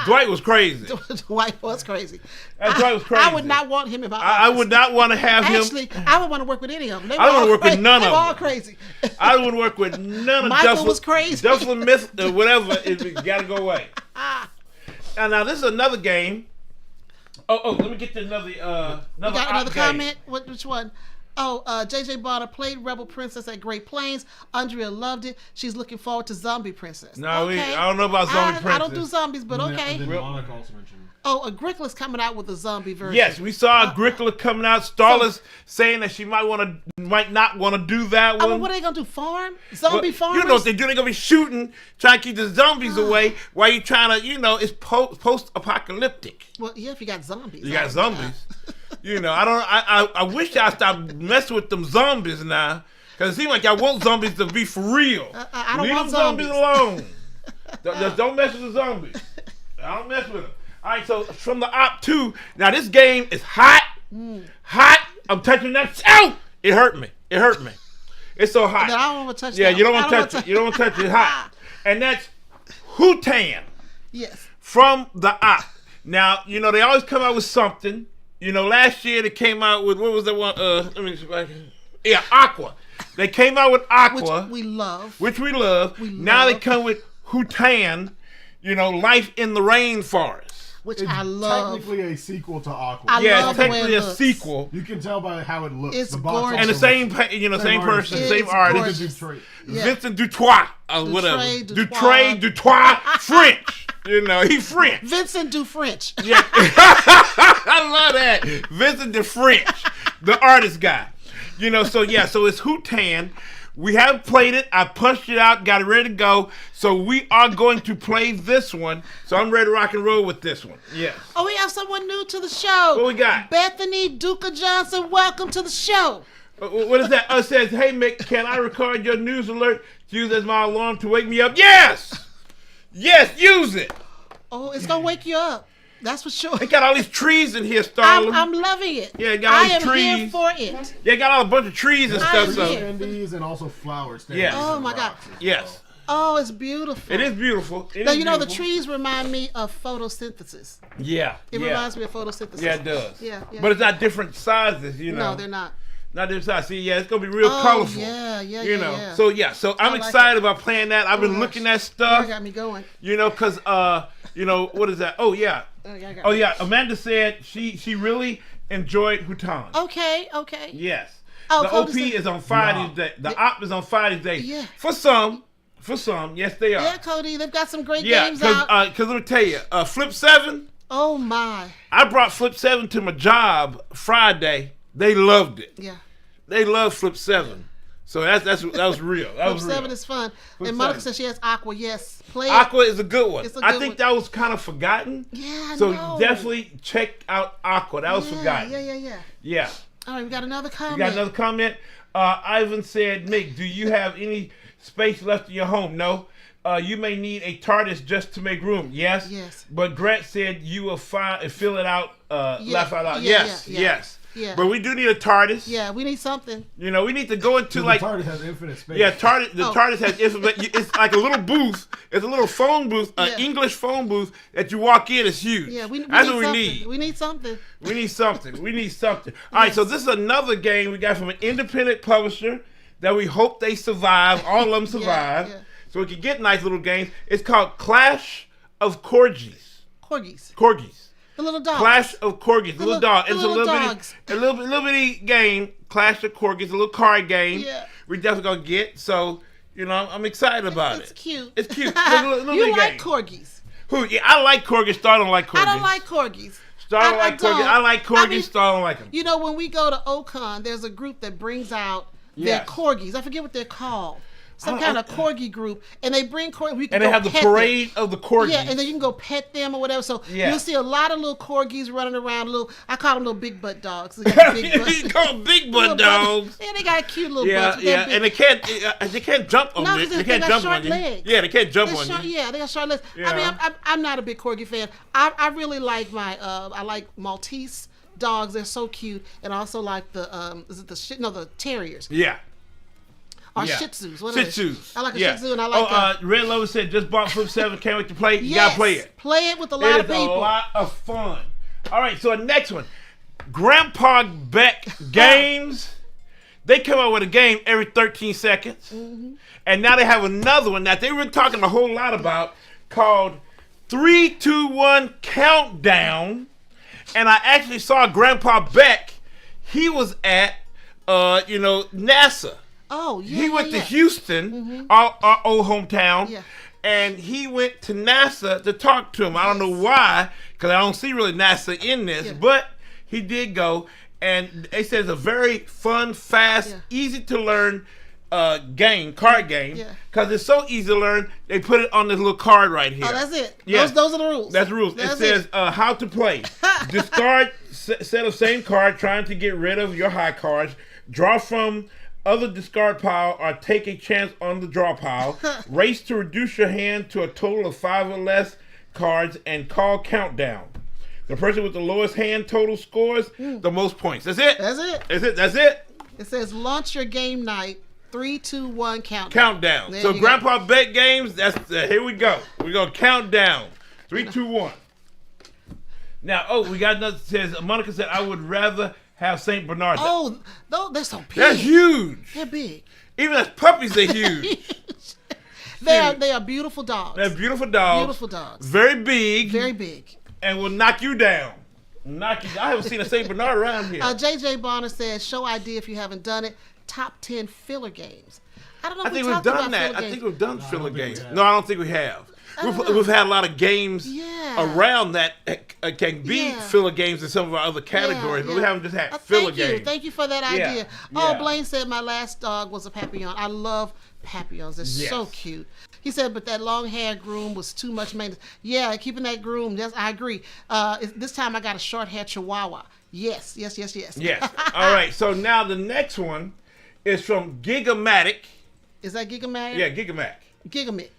Dwight was crazy. Dwight was crazy. Dwight was crazy. I would not want him in my office. I would not want to have him. Actually, I would want to work with any of them. I don't want to work with none of them. They were all crazy. I would work with none of them. Michael was crazy. Duffler Myth, whatever. It got to go away. Now, this is another game. Oh, let me get to another comment. Which one? JJ Bonner played Rebel Princess at Great Plains. Andrea loved it. She's looking forward to Zombie Princess. No, I don't know about Zombie Princess. I don't do zombies, but okay. And then Monica also mentioned. Agricola's coming out with a zombie version. Yes, we saw Agricola coming out. Starla's saying that she might not want to do that one. What are they gonna do? Farm? Zombie farmers? You know what they do? They're gonna be shooting, trying to keep the zombies away while you trying to, it's post-apocalyptic. Well, yeah, if you got zombies. You got zombies. I wish y'all stopped messing with them zombies now, because it seems like y'all want zombies to be for real. I don't Leave want them zombies alone. Just don't mess with the zombies. I don't mess with them. All right, so from the Op 2, now this game is hot. Hot. I'm touching that. Ow! It hurt me. It's so hot. No, I don't want to touch that. Yeah, you don't want to touch it. You don't want to touch it. It's hot. And that's Hutan. Yes. From the Op. Now, they always come out with something. Last year they came out with, what was that one? Let me see if I can. Yeah, Aqua. They came out with Aqua. Which we love. Now they come with Hutan, Life in the Rainforest. Which it's I love. Technically a sequel to Aqua. It's technically a sequel. You can tell by how it looks. It's the box gorgeous. And the same person, same artist. Vincent Dutoit, whatever. Dutoit, French. He French. Vincent Du French. Yeah. I love that. Vincent the French, the artist guy. So it's Hutan. We haven't played it. I punched it out, got it ready to go. So we are going to play this one. So I'm ready to rock and roll with this one. Yes. Oh, we have someone new to the show. What we got? Bethany Duca Johnson, welcome to the show. What is that? It says, hey, Mick, can I record your news alert to use as my alarm to wake me up? Yes! Yes, use it. Oh, it's going to wake you up. That's for sure. They got all these trees in here, Starla. I'm loving it. Yeah, got all these trees. I am here for it. Yeah, got all a bunch of trees and stuff. Candies and also flowers. Yeah. Oh my God. Yes. Oh, it's beautiful. It is beautiful. Now, the trees remind me of photosynthesis. Yeah. It reminds me of photosynthesis. Yeah, it does. Yeah. But it's not different sizes, No, they're not. Not different sizes. See, it's going to be real colorful. Yeah. So I'm excited about playing that. I've been looking at stuff. You got me going. Because, what is that? Oh, yeah. Amanda said she really enjoyed Hutan. Okay. Yes. Oh, the OP is on Friday's day. The op is on Friday's day. Yeah. For some, yes, they are. Yeah, Cody, they've got some great games out. Because let me tell you, Flip 7. Oh my! I brought Flip 7 to my job Friday. They loved it. Yeah. They love Flip 7. So that was real. Flip 7 is fun. And Monica says she has Aqua. Yes, play it. Aqua is a good one. I think that was kind of forgotten. Yeah, I know. So definitely check out Aqua. That was forgotten. Yeah. All right, we got another comment. You got another comment? Ivan said, Mick, do you have any space left in your home? No. You may need a TARDIS just to make room. Yes. But Grant said you will fill it out, laugh out. Yes. Yeah. But we do need a TARDIS. Yeah, we need something. We need to go into the TARDIS has infinite space. Yeah, TARDIS has infinite. It's like a little booth. It's a little phone booth, an English phone booth that you walk in. It's huge. Yeah, that's what we need. We need something. We need something. All right, so this is another game we got from an independent publisher that we hope they survive. All of them survive. Yeah. So we can get nice little games. It's called Clash of Corgis. Corgis. The little dog. Clash of Corgis. The little dog. It's dogs. a little bitty game. Clash of Corgis. A little card game. Yeah. We're definitely gonna get. So I'm excited about it. It's cute. It's cute. You like corgis? Who? Yeah, I like corgis. Star don't like corgis. I don't like corgis. Star don't like corgis. I like corgis. Star don't like them. When we go to Ocon, there's a group that brings out their corgis. I forget what they're called. Some kind of corgi group, and they bring corgis. And they have the parade of the corgis. Yeah, and then you can go pet them or whatever. So you'll see a lot of little corgis running around. I call them little big butt dogs. You call them big butt dogs. Yeah, they got cute little butts. Yeah, and they can't jump on you. They can't jump on you. Yeah, they can't jump on you. Yeah, they got short legs. Yeah. I mean, I'm not a big corgi fan. I really like I like Maltese dogs. They're so cute, and I also like the terriers. Yeah. Or Shih Tzus. Shih Tzus. I like a Shih Tzu and I like Red Lover said, just bought Flip 7. Can't wait to play. You got to play it. Play it with a lot of people. It is a lot of fun. All right, so the next one. Grandpa Beck Games. They come out with a game every 13 seconds. Mm-hmm. And now they have another one that they've been talking a whole lot about called 3, 2, 1 Countdown. And I actually saw Grandpa Beck. He was at NASA. Oh, yeah. He went yeah. to Houston, our old hometown, Yeah. and he went to NASA to talk to him. I don't know why, because I don't see really NASA in this, but he did go, and they said it's a very fun, fast, easy to learn card game, because it's so easy to learn. They put it on this little card right here. Oh, that's it. Yeah. Those are the rules. That's the rules. That's it says how to play. Discard set of same card, trying to get rid of your high cards. Draw from other discard pile or take a chance on the draw pile. Race to reduce your hand to a total of 5 or less cards and call countdown. The person with the lowest hand total scores the most points. That's it. That's it. That's it. That's it. It says launch your game night. 3, 2, 1, countdown. Countdown. There So you Grandpa Bet Games, that's here we go. We're going to count down. 3, 2, 1. Now, we got another that says, Monica said, I would rather have St. Bernard. Oh, they're so big. That's huge. They're big. Even as puppies, they're huge. They are beautiful dogs. They're beautiful dogs. Beautiful dogs. Very big. Very big. And will knock you down. I haven't seen a St. Bernard around here. JJ Bonner says, show idea if you haven't done it. Top 10 filler games. I don't know if I think we we've talked done about that. filler I games. think we've done filler games. have. No, I don't think we have. We've had a lot of games around that can be filler games in some of our other categories, but we haven't just had filler games. Thank you for that Yeah, idea. yeah. Oh, Blaine said my last dog was a Papillon. I love Papillons. They're so cute. He said, but that long-haired groom was too much maintenance. Yeah, keeping that groom, yes, I agree. This time I got a short-haired Chihuahua. Yes. Yes. All right, so now the next one is from Gigamatic. Is that Gigamatic? Yeah, Gigamatic. Gigamix.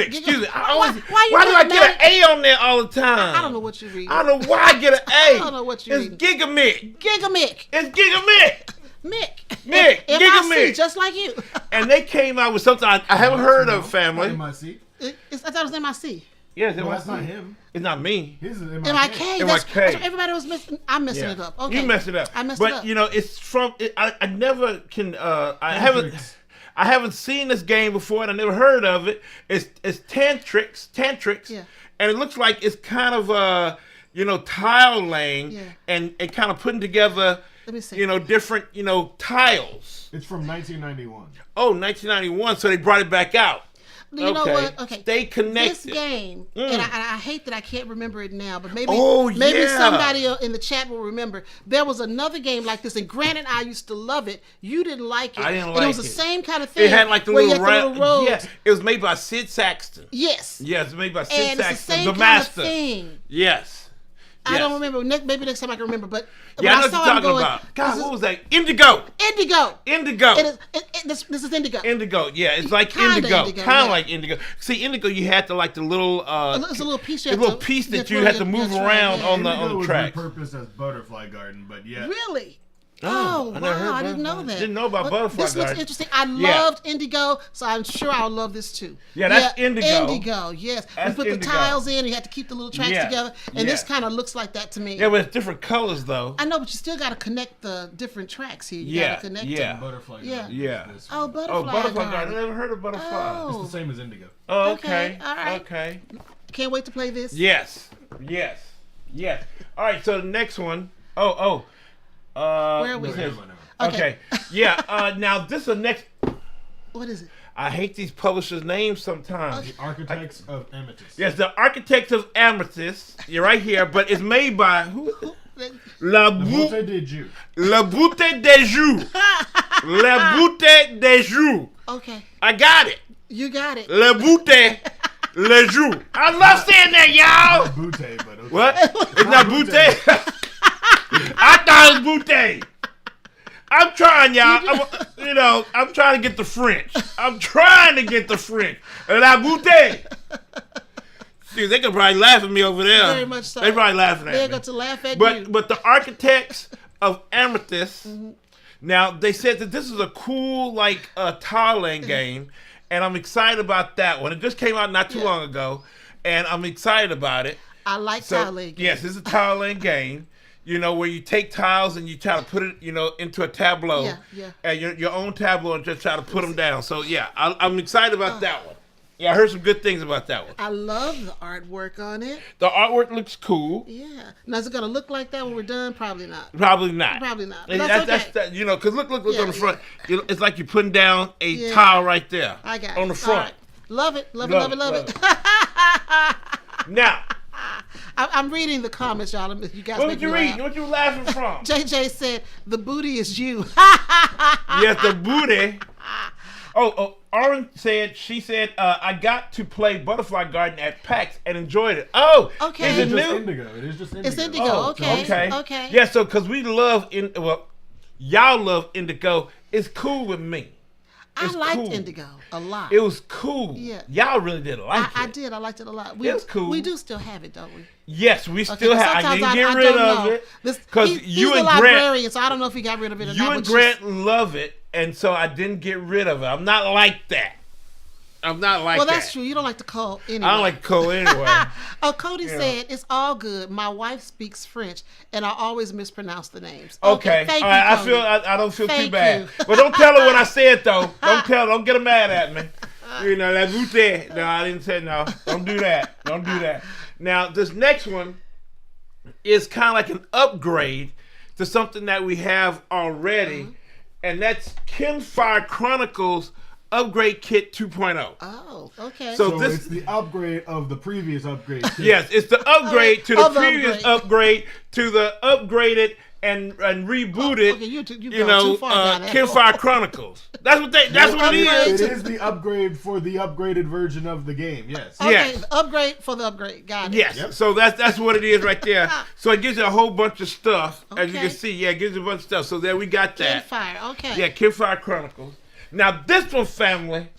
Excuse me. Why do I get an A on there all the time? I don't know what you read. I don't know why I get an A. I don't know what you It's read. Gigamic. Gigamic. It's Gigamic. Mick. Gigamic. just like you. And they came out with something I haven't heard of, family. MIC. I thought it was MIC. Yes, No, that's not him. It's not me. His is MIK. MIK. That's everybody was missing. I'm messing it up. Okay. You messed it up. I messed it up. But it's from. I never can. I haven't seen this game before, and I never heard of it. It's Tantrix. Yeah. And it looks like it's kind of tile laying, and kind of putting together. Let me see. Different tiles. It's from 1991. Oh, 1991. So they brought it back out. You know what? Okay. Stay connected. This game, and I hate that I can't remember it now, but maybe yeah. somebody in the chat will remember. There was another game like this, and granted, I used to love it. You didn't like it. I didn't like and it was the same kind of thing. It had like the where you little had the little roads. Yeah, it was made by Sid Saxton. Yes. Yes, it was made by Sid And it's the Saxton, same the kind master. of thing. Yes. I don't remember. Maybe next time I can remember. But Yeah, I know what you're talking about. God, what was that? Indigo. This is Indigo. Indigo. Yeah, it's like Kinda Indigo. Indigo, Kind of yeah. like Indigo. See, Indigo, you had to like the little. It's a little piece. The little piece that you had to move around on Indigo the was track. repurposed as Butterfly Garden, but yeah. Really? Oh, Oh, I never heard wow, I about didn't know that. that. Didn't know about Butterfly This looks Garden. interesting. I loved Indigo, so I'm sure I'll love this too. Yeah, that's Indigo. Indigo, yes. That's We put Indigo. the tiles in, you had to keep the little tracks Yeah, together, and this yeah. kind of looks like that to me. Yeah, but it's different colors though. I know, but you still got to connect the different tracks here. You Yeah, got to connect yeah. them. Butterfly Yeah. Garden. Yeah. This Oh, one. Butterfly, Butterfly Garden. Garden. I never heard of Butterfly. Oh. It's the same as Indigo. Oh, Okay, okay. all right. Okay. Can't wait to play this. Yes. All right. So the next one. Where are we? No, never mind. Okay. Yeah. Now this is the next. What is it? I hate these publishers' names sometimes. The Architects of Amethyst. Yes, the Architects of Amethyst. You're right here, but it's made by who? La Boutte de Jus. Boutte de Jus. La Boutte de Jus. Okay, I got it. you got it. La Boutte de Jus. I love saying that, y'all. Boutte, but okay. What? It's not Boutte. I thought it was Boutte. I'm trying, y'all. I'm trying to get the French. La Boutte. See, they could probably laugh at me over there. Very much so. They probably laughing at They're me. going to laugh at you. But the Architects of Amethyst. Now they said that this is a cool tile laying game, and I'm excited about that one. It just came out not too long ago, and I'm excited about it. I like tile laying. Yes, it's a tile laying game. Where you take tiles and you try to put it, into a tableau. Yeah. And your own tableau and just try to put them down. So yeah, I'm excited about that one. Yeah, I heard some good things about that one. I love the artwork on it. The artwork looks cool. Yeah. Now, is it going to look like that when we're done? Probably not. Probably not. Probably not. And That's okay. That's you know, because look Yeah, on the front. You know, it's like you're putting down a tile right there. I got on it. the front. All right. Love it. Love it. Now, I'm reading the comments, y'all. You guys what make would you me read? laugh. What you laughing from? JJ said, the booty is you. Yes, the booty. Oren said, I got to play Butterfly Garden at PAX and enjoyed it. Oh, okay. Is it new? Indigo. It is just Indigo. It's Indigo. Oh, Okay. Yeah, so because we love, y'all love Indigo. It's cool with me. I liked Indigo a lot. It was cool. Yeah. Y'all really did like it. I did. I liked it a lot. It was cool. We do still have it, don't we? Yes, we still have. I didn't get rid don't of know. it because you he's and a Grant, librarian, so I don't know if he got rid of it or not. you and Grant love it, and so I didn't get rid of it. I'm not like that. I'm not like that. Well, that's true. You don't like the cold anyway. I don't like cold anyway. Cody said, it's all good. My wife speaks French, and I always mispronounce the names. Okay. Thank All you, right. Cody. I don't feel Thank too bad. you. But don't tell her what I said though. Don't get her mad at me. You know that booty. No, I didn't say no. Don't do that. Don't do that. Now this next one is kind of like an upgrade to something that we have already, and that's Kinfire Chronicles Upgrade Kit 2.0. Oh, okay. So it's the upgrade of the previous upgrade. Yes, it's the upgrade to the Of the previous upgrade to the upgraded and rebooted. Okay, you go too far down that Kinfire Chronicles. That's what it is. It is the upgrade for the upgraded version of the game. Yes. Okay, Yes. the upgrade for the upgrade. Got it. Yes, Yep. so that's what it is right there. So it gives you a whole bunch of stuff, as you Okay. can see. Yeah, it gives you a bunch of stuff. So there we got that. Kinfire. Okay. Yeah, Kinfire Chronicles. Now this one, family,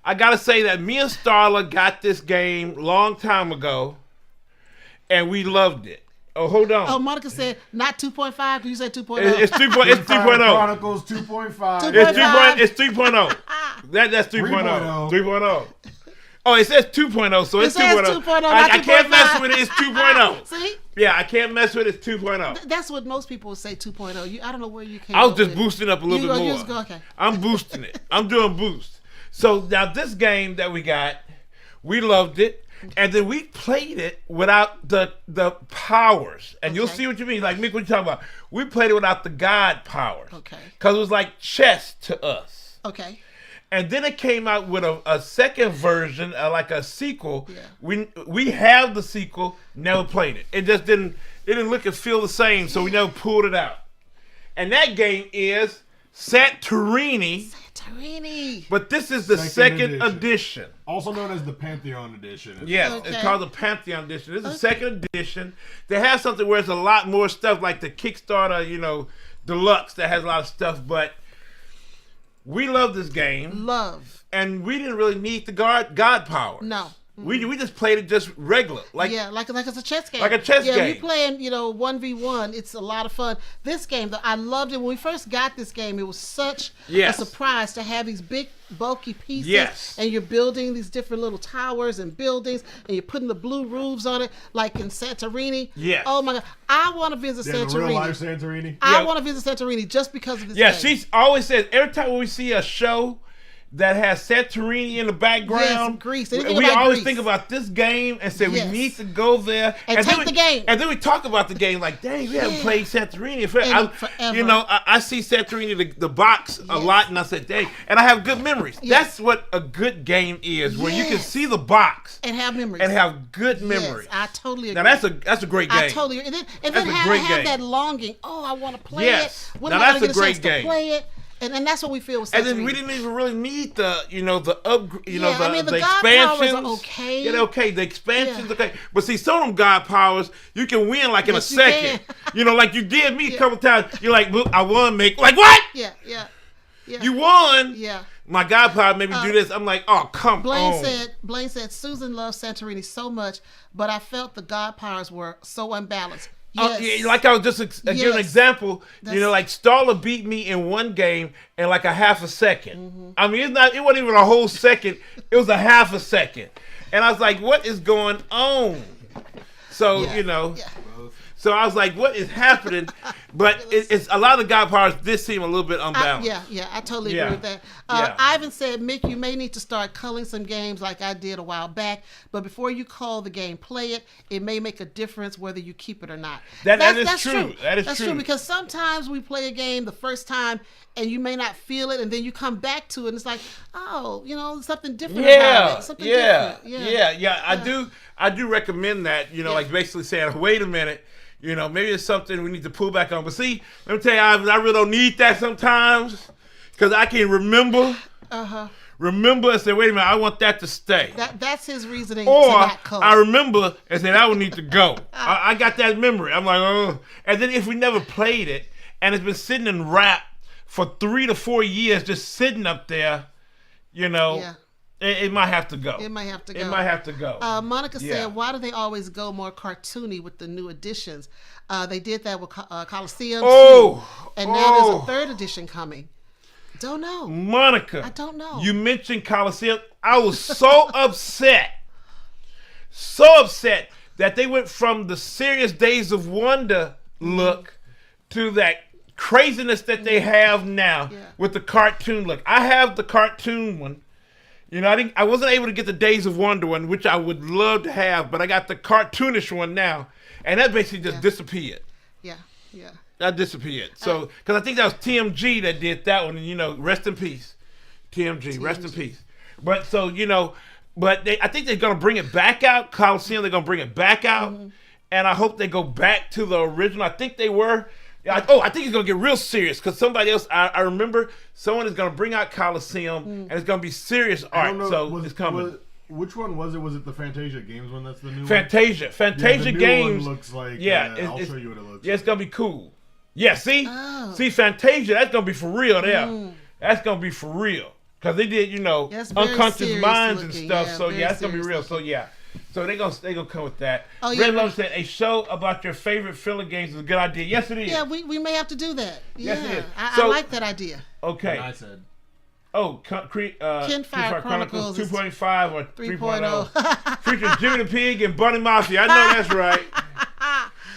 I gotta say that me and Starla got this game long time ago, and we loved it. Oh, hold on. Oh, Monica said not 2.5. Did you say 2.0? It's 2.0. It's 2.0. Chronicles 2.5. It's 3.0. That's 3.0. 3.0. Oh, it says 2.0, so it's 2.0. It says 2.0, I not can't 2.5. mess with it. It's 2.0. See? Yeah, I can't mess with it. It's 2.0. That's what most people would say 2.0. I don't know where you came I was up just with. boosting up a little bit more. Okay. I'm boosting it. I'm doing boost. So now this game that we got, we loved it. And then we played it without the powers. And you'll see what you mean. Like, Mick, what you talking about? We played it without the God powers. Okay. Because it was like chess to us. Okay. And then it came out with a second version, like a sequel. Yeah. We have the sequel, never played it. It just didn't look and feel the same, so we never pulled it out. And that game is Santorini. Santorini. But this is the second edition. Also known as the Pantheon edition. Yes, Okay. it's called the Pantheon edition. This is the second edition. They have something where it's a lot more stuff, like the Kickstarter, Deluxe, that has a lot of stuff, but we love this game. Love. And we didn't really need the God powers. No. We just played it just regular. Like it's a chess game. Like a chess game. Yeah, you playing, 1v1. It's a lot of fun. This game, though, I loved it. When we first got this game, it was such a surprise to have these big, bulky pieces. Yes. And you're building these different little towers and buildings, and you're putting the blue roofs on it, like in Santorini. Yes. Oh, my God. I want to visit Santorini. The real life Santorini. I want to visit Santorini just because of this game. Yeah, she always says, every time we see a show that has Santorini in the background, Greece. we about always Greece. think about this game and say Yes. we need to go there And take the game. And then we talk about the game like, dang, we haven't played Santorini forever. I see Santorini the box a lot, and I said, dang, and I have good memories. Yes. That's what a good game is, where you can see the box and have memories. and have good memories. Yes, I totally agree. Now that's a great game. I totally agree. And then have that longing. Oh, I want to play Yes. it. When Now am I going to that's a get a chance great game. to play it? And that's what we feel with Santorini. And then we didn't even really need the upgrade, the God expansions. powers are okay. Yeah, they're okay. The expansions, okay. But see, some of them God powers, you can win like in a Yes, you second. can. Like you did me a couple times. You're like, look, I won, like what? Yeah. You won. Yeah. My God power made me do this. I'm like, oh, come Blaine on. said, Susan loves Santorini so much, but I felt the God powers were so unbalanced. Yes. Yeah, like I was just give an example. Like Starla beat me in one game in like a half a second. Mm-hmm. I mean, it wasn't even a whole second. It was a half a second, and I was like, "What is going on?" So Yeah. So I was like, what is happening? But it's a lot of the God powers did seem a little bit unbalanced. I totally agree with that. Ivan said, Mick, you may need to start culling some games like I did a while back, but before you call the game, play it. It may make a difference whether you keep it or not. That's true. That's true. Because sometimes we play a game the first time and you may not feel it, and then you come back to it and it's like, oh, something different about it. Something different. I do recommend that, like basically saying, wait a minute, maybe it's something we need to pull back on. But see, let me tell you, I really don't need that sometimes because I can remember and say, wait a minute, I want that to stay. That's his reasoning or to not code. I remember and say, that would need to go. I got that memory. I'm like, oh. And then if we never played it and it's been sitting in wrap for 3 to 4 years, just sitting up there, it might have to go. It might have to go. Monica Yeah. said, why do they always go more cartoony with the new editions? They did that with Coliseum too, and now there's a third edition coming. Don't know. Monica. I don't know. You mentioned Coliseum. I was so upset. So upset that they went from the serious Days of Wonder look to that craziness that they have now with the cartoon look. I have the cartoon one. I wasn't able to get the Days of Wonder one, which I would love to have, but I got the cartoonish one now, and that basically just disappeared. Yeah. That disappeared. So, because I think that was TMG that did that one, and rest in peace, TMG, rest in peace. But so I think they're gonna bring it back out. Coliseum, they're gonna bring it back out, and I hope they go back to the original. I think they were. I think it's gonna get real serious because somebody else. I remember someone is gonna bring out Coliseum, and it's gonna be serious art. It's coming. Which one was it? Was it the Fantasia Games one? That's the new Fantasia. one? Fantasia the new Games one looks like. I'll show you what it looks. Yeah, it's gonna be cool. Yeah, see, Fantasia. That's gonna be for real there. That's gonna be for real because they did, unconscious minds and stuff. It's gonna be real. So they gonna come with that. Red Love said a show about your favorite filler games is a good idea. Yes, it is. Yeah, we may have to do that. Yes, it is. I like that idea. Okay. I said. Kinfire Chronicles 2.5 or 3.0. Featuring Jimmy the Pig and Bunny Mafia. I know that's right.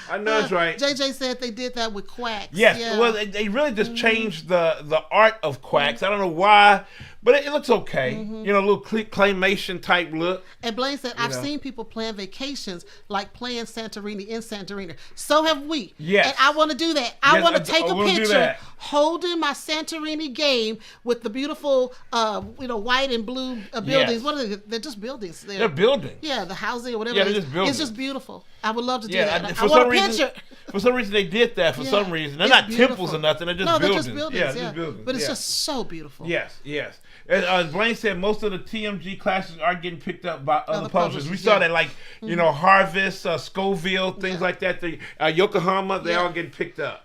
I know that's right. JJ said they did that with Quacks. Yes, well, they really just changed the art of Quacks. I don't know why, but it looks okay. A little claymation type look. And Blaine said, I've seen people plan vacations like playing Santorini in Santorini. So have we. Yes. And I want to do that. I want to take a wanna do picture that. holding my Santorini game with the beautiful, white and blue buildings. Yes. What are they? They're just buildings. They're buildings. Yeah, the housing or whatever. Yeah, they're just buildings. It's just beautiful. I would love to do Yeah, that. for I some want a reason, picture. for some reason they did that. For some reason, they're It's not beautiful. temples or nothing. They're just No, buildings. they're just buildings. Yeah, just buildings. But it's Yeah. just so beautiful. Yes. As Blaine said, most of the TMG classics are getting picked up by other publishers. We saw that, like Harvest, Scoville, things like that. Yokohama, they all getting picked up.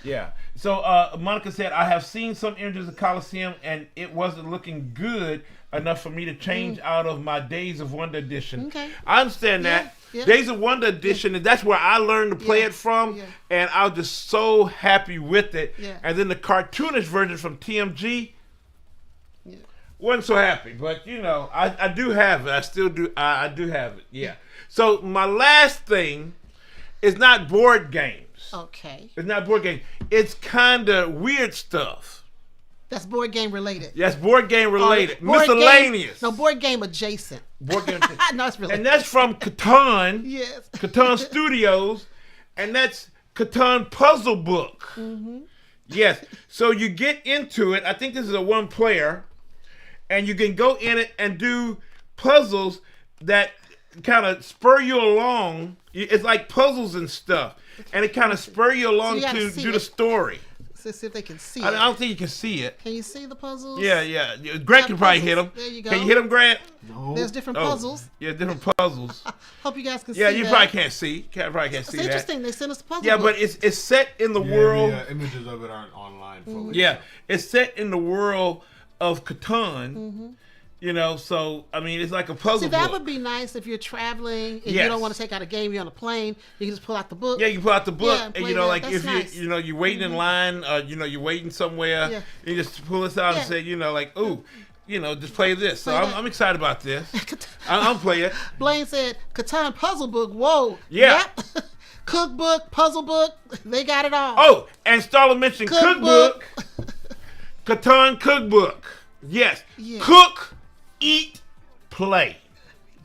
Yeah. So Monica said, I have seen some images of Coliseum, and it wasn't looking good enough for me to change out of my Days of Wonder edition. Okay. I understand that. Yeah. Days of Wonder edition, and that's where I learned to play it from, and I was just so happy with it. Yeah. And then the cartoonish version from TMG, wasn't so happy, but I do have it. I still do. I do have it. Yeah. So my last thing is not board games. Okay. It's not board games. It's kind of weird stuff. That's board game related. Yes, board game related. Board Miscellaneous. Game, no, board game adjacent. Board game. No, it's related. And that's from Catan. Yes. Catan Studios, and that's Catan Puzzle Book. Yes. So you get into it. I think this is a one player. And you can go in it and do puzzles that kind of spur you along. It's like puzzles and stuff. And it kind of spur you along to do the story. So see if they can see it. I don't think you can see it. Can you see the puzzles? Yeah. Grant can probably hit them. There you go. Can you hit them, Grant? No. There's different puzzles. Yeah, different puzzles. Hope you guys can see Yeah, that. you probably can't see. Probably can't see It's that. interesting. They sent us a puzzle Yeah, book. but it's set in the world. The images of it aren't online fully. Yeah, it's set in the world of Catan. So I mean, it's like a puzzle. See, that book. would be nice if you're traveling and you don't want to take out a game. You're on a plane. You can just pull out the book. Yeah, you pull out the book, and play like that. if That's you nice. you're waiting in line, you're waiting somewhere, you just pull this out and say, ooh, just play this. So I'm excited about this. I'm play it. Blaine said, Catan puzzle book. Whoa. Yeah. Yep. Cookbook, puzzle book, they got it all. Oh, and Starla mentioned cookbook. Catan cookbook. Yes. Cook, eat, play.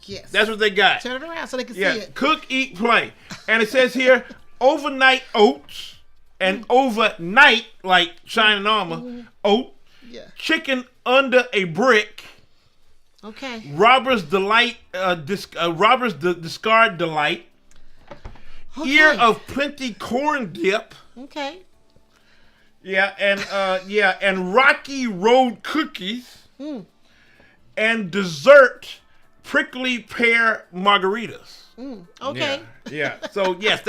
Yes. That's what they got. Turn it around so they can see it. Cook, eat, play. And it says here, overnight oats and overnight, like shining armor, oat. Yeah. Chicken under a brick. Okay. Robber's delight. Robber's discard delight. Okay. Ear of plenty corn dip. Okay. Yeah, and Rocky Road cookies. And dessert prickly pear margaritas. Okay. Yeah. So yes,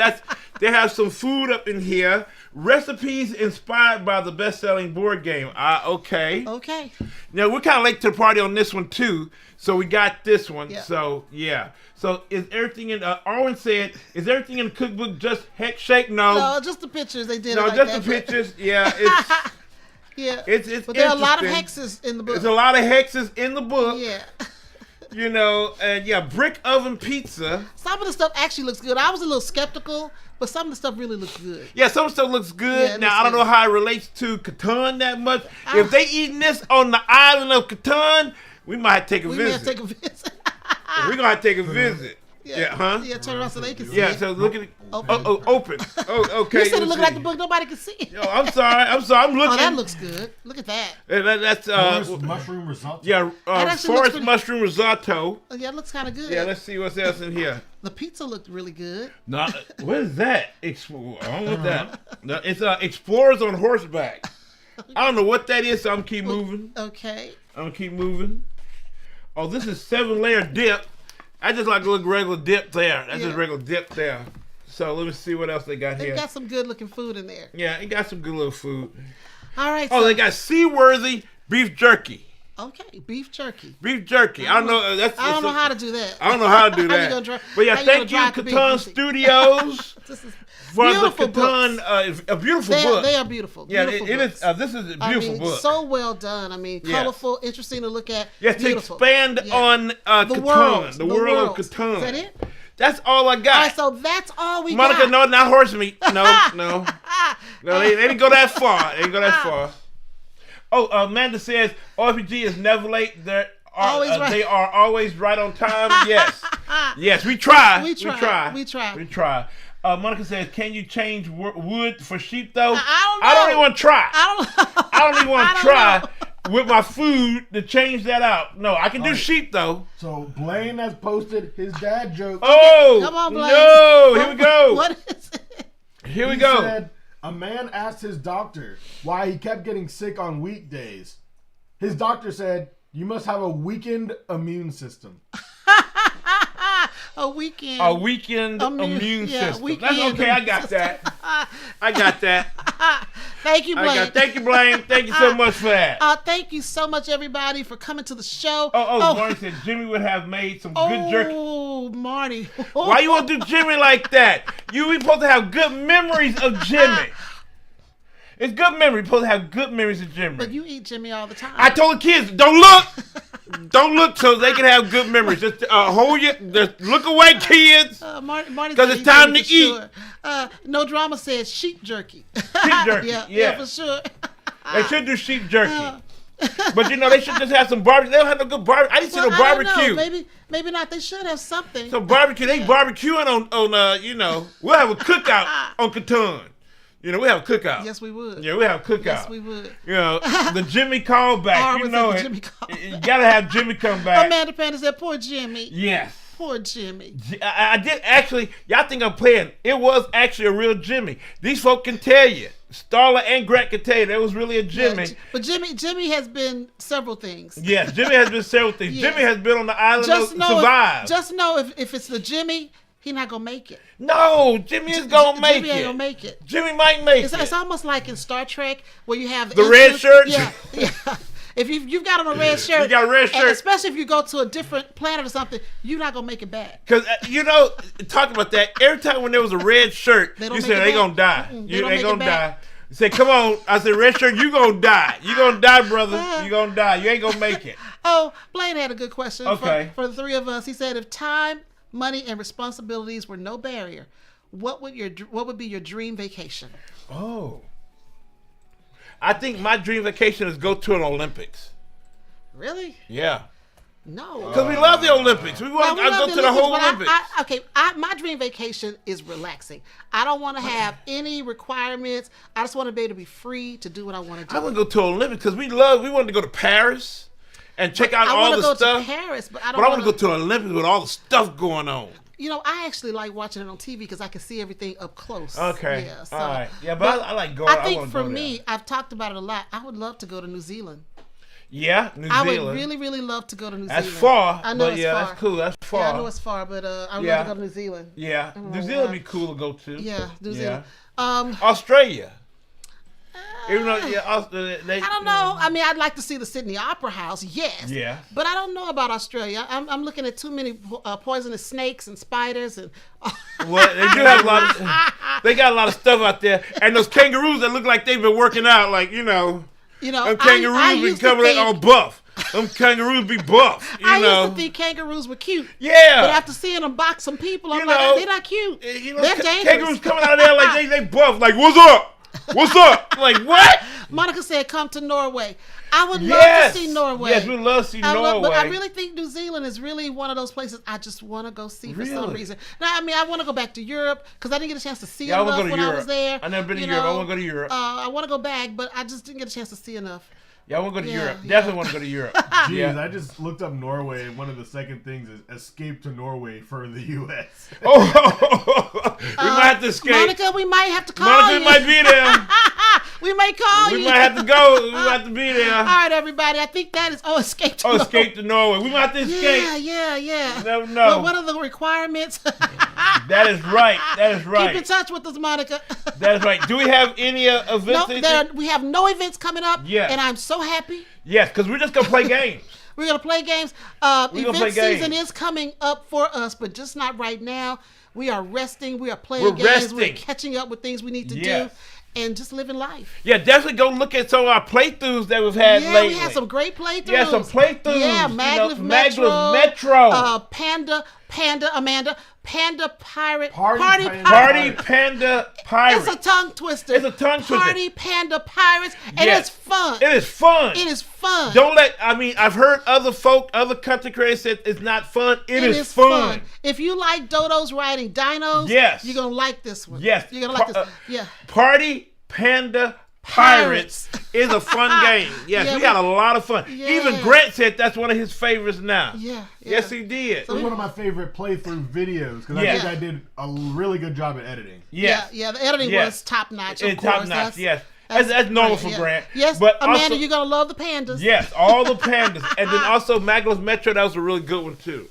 they have some food up in here. Recipes inspired by the best-selling board game. Okay. Okay. Now we're kind of late to the party on this one too, so we got this one. Yeah. So yeah. So is everything in? Arwen said, "Is everything in the cookbook just heck shake?" No, just the pictures they did. No, it like just that, the pictures. Yeah, it's yeah. it's. But there are a lot of interesting. hexes in the book. There's a lot of hexes in the book. Yeah. You know, and brick oven pizza. Some of the stuff actually looks good. I was a little skeptical, but some of the stuff really looks good. Yeah, some stuff looks good. Yeah, now, I don't know how it relates to Catan that much. If they eating this on the island of Catan, we might have to take a visit. We may have to take a visit. We're going to have to take a visit. Yeah. Huh? Yeah, turn around so they can see Yeah, it. so look at it. Open. Open. Oh, okay. You said it let's looking like see. the book, nobody can see it. Oh, I'm sorry. I'm looking. Oh, that looks good. Look at that. That's Forest mushroom risotto. yeah, That actually looks forest pretty- mushroom risotto. Oh, yeah, it looks kind of good. Yeah, let's see what's else in here. The pizza looked really good. No, what is that? I don't know what that. No, it's explorers on horseback. I don't know what that is, so I'm keep moving. Okay. I'm gonna keep moving. Oh, this is 7-layer dip. I just like to look regular dip there. That's just regular dip there. So let me see what else they got They here. got some good looking food in there. Yeah, it got some good little food. All right. Oh, so, they got seaworthy beef jerky. okay, beef jerky. Beef jerky. I don't know. I don't know how to do that. I don't know how to do How you that. gonna dry- But yeah, how you thank you, gonna dry the beef? Catan Studios, This is for the beautiful Catan. A beautiful book. They are beautiful. Yeah, Beautiful it is. books. This is a I beautiful mean, book. so well done. I mean, Yes. colorful, interesting to look at. Yes, to beautiful. expand Yeah. on the Catan, worlds. the world of worlds. Catan. Is that it? That's all I got. All right, so that's all we Monica, got. no, not horse meat. No. They didn't go that far. They didn't go that far. Oh, Amanda says OFPG is never late. They are always right on time. Yes, we try. We try. We try. Monica says, "Can you change wood for sheep though?" I don't know. I don't even want to try. I don't even want I to don't try know. with my food to change that out. No, I can do Right. sheep though. So Blaine has posted his dad joke. Oh, Come on, Blaine. no! Here we go. What is it? Here we He go. said, a man asked his doctor why he kept getting sick on weekdays. His doctor said, "You must have a weakened immune system." A weekend. A weakened immune system. That's okay. I got that. I got that. Thank you, Blaine. Thank you, Blaine. Thank you so much for that. Thank you so much, everybody, for coming to the show. Marty said Jimmy would have made some good jerky. Oh, Marty. Why you want to do Jimmy like that? We supposed to have good memories of Jimmy. It's good memory. We're supposed to have good memories of Jimmy. But you eat Jimmy all the time. I told the kids, don't look. Don't look so they can have good memories. Just just look away, kids. Marty's 'Cause it's time to eat. Sure. No Drama says sheep jerky. Sheep jerky, yeah, for sure. They should do sheep jerky. But they should just have some barbecue. They don't have no good barbecue. I didn't see no I don't barbecue. know. Maybe not. They should have something. So barbecue, they barbecuing on we'll have a cookout on Catan. We have a cookout. Yes, we would. Yeah, we have a cookout. Yes, we would. The Jimmy callback. You know it. Jimmy call. You gotta have Jimmy come back. Amanda Panda said, "Poor Jimmy." Yes. Poor Jimmy. I did actually. Y'all think I'm playing? It was actually a real Jimmy. These folk can tell you. Starla and Grant can tell you there was really a Jimmy. Yeah, but Jimmy has been several things. Yes, Jimmy has been several things. Yes. Jimmy has been on the island of Survive. Just know if it's the Jimmy, he not gonna make it. No, Jimmy is gonna make Jimmy it. ain't gonna make it. Jimmy might make it. It's almost like in Star Trek where you have The red shirt? Yeah. If you've got on a red shirt, You got a red shirt. and especially if you go to a different planet or something, you're not gonna make it back. Because, talking about that, every time when there was a red shirt, They don't you make said it they back. gonna die. Mm-mm, they You don't ain't make it gonna back. die. You said, come on. I said, red shirt, you gonna die. You gonna die, brother. You gonna die. You ain't gonna make it. Oh, Blaine had a good question Okay. for the three of us. He said, if time, money, and responsibilities were no barrier, what would be your dream vacation? Oh. I think my dream vacation is go to an Olympics. Really? Yeah. No. Because we love the Olympics. We want to go to the whole Olympics. My dream vacation is relaxing. I don't want to have any requirements. I just want to be able to be free to do what I want to do. I want to go to an Olympics because we wanted to go to Paris and check out all the stuff. I want to go to Paris, but I want to go to an Olympics with all the stuff going on. You know, I actually like watching it on TV because I can see everything up close. Okay. Yeah, so, all right. Yeah, but I like going. I think for me, I've talked about it a lot. I would love to go to New Zealand. Yeah, New Zealand. I would really, really love to go to New Zealand. That's far. I know it's far. That's cool. That's far. Yeah, I know it's far, but I would love to go to New Zealand. Yeah, New Zealand would be cool to go to. Yeah, New Zealand. Australia. Even though, I don't know. I mean, I'd like to see the Sydney Opera House, yes. Yeah. But I don't know about Australia. I'm looking at too many poisonous snakes and spiders and. Well, they do have a lot. They got a lot of stuff out there, and those kangaroos that look like they've been working out, like them kangaroos be coming all buff. Them kangaroos be buff. I used to think kangaroos were cute. Yeah. But after seeing them box some people, I'm like, they're not cute. They're dangerous. Kangaroos coming out of there like they buff. Like, what's up? What's up? Like, what? Monica said, come to Norway. I would love to see Norway. Yes, we'd love to see Norway. But I really think New Zealand is really one of those places I just want to go see for some reason. Now, I mean, I want to go back to Europe because I didn't get a chance to see enough when I was there. I've never been to Europe. I want to go to Europe. I want to go back, but I just didn't get a chance to see enough. Yeah, I want to go to Europe. Definitely want to go to Europe. Jeez, I just looked up Norway, and one of the second things is escape to Norway for the U.S. We might have to escape. Monica, we might have to call you. Monica might be there. We may call you. We might have to go. We might have to be there. All right, everybody. I think that is escape to Norway. Escape to Norway. We might have to escape. Yeah. You never know. Well, what are the requirements? That is right. Keep in touch with us, Monica. That is right. Do we have any events? No, we have no events coming up. Yes. And I'm so happy. Yes, because we're just going to play games. We're going to play games. Event season is coming up for us, but just not right now. We are resting. We are playing games. We're catching up with things we need to do. And just living life. Yeah, definitely go look at some of our playthroughs that we've had lately. Yeah, we had some great playthroughs. Yeah, some playthroughs. Yeah, Maglev Metro. Panda Pirate. Party Panda Pirate. It's a tongue twister. Party Panda Pirates. And it's fun. It is fun. It is fun. I've heard other country creators say it's not fun. It is fun. If you like dodos riding dinos, you're going to like this one. Yes. You're going to like this. Party Panda Pirates is a fun game. Yes, we had a lot of fun. Yeah. Even Grant said that's one of his favorites now. Yeah. Yes, he did. So it's one of my favorite playthrough videos because I think I did a really good job at editing. Yes. Yeah, the editing was top notch. Of course. Top notch, yes. That's normal for Grant. Yes, but Amanda, also, you're going to love the pandas. Yes, all the pandas. And then also Maglev Metro, that was a really good one too.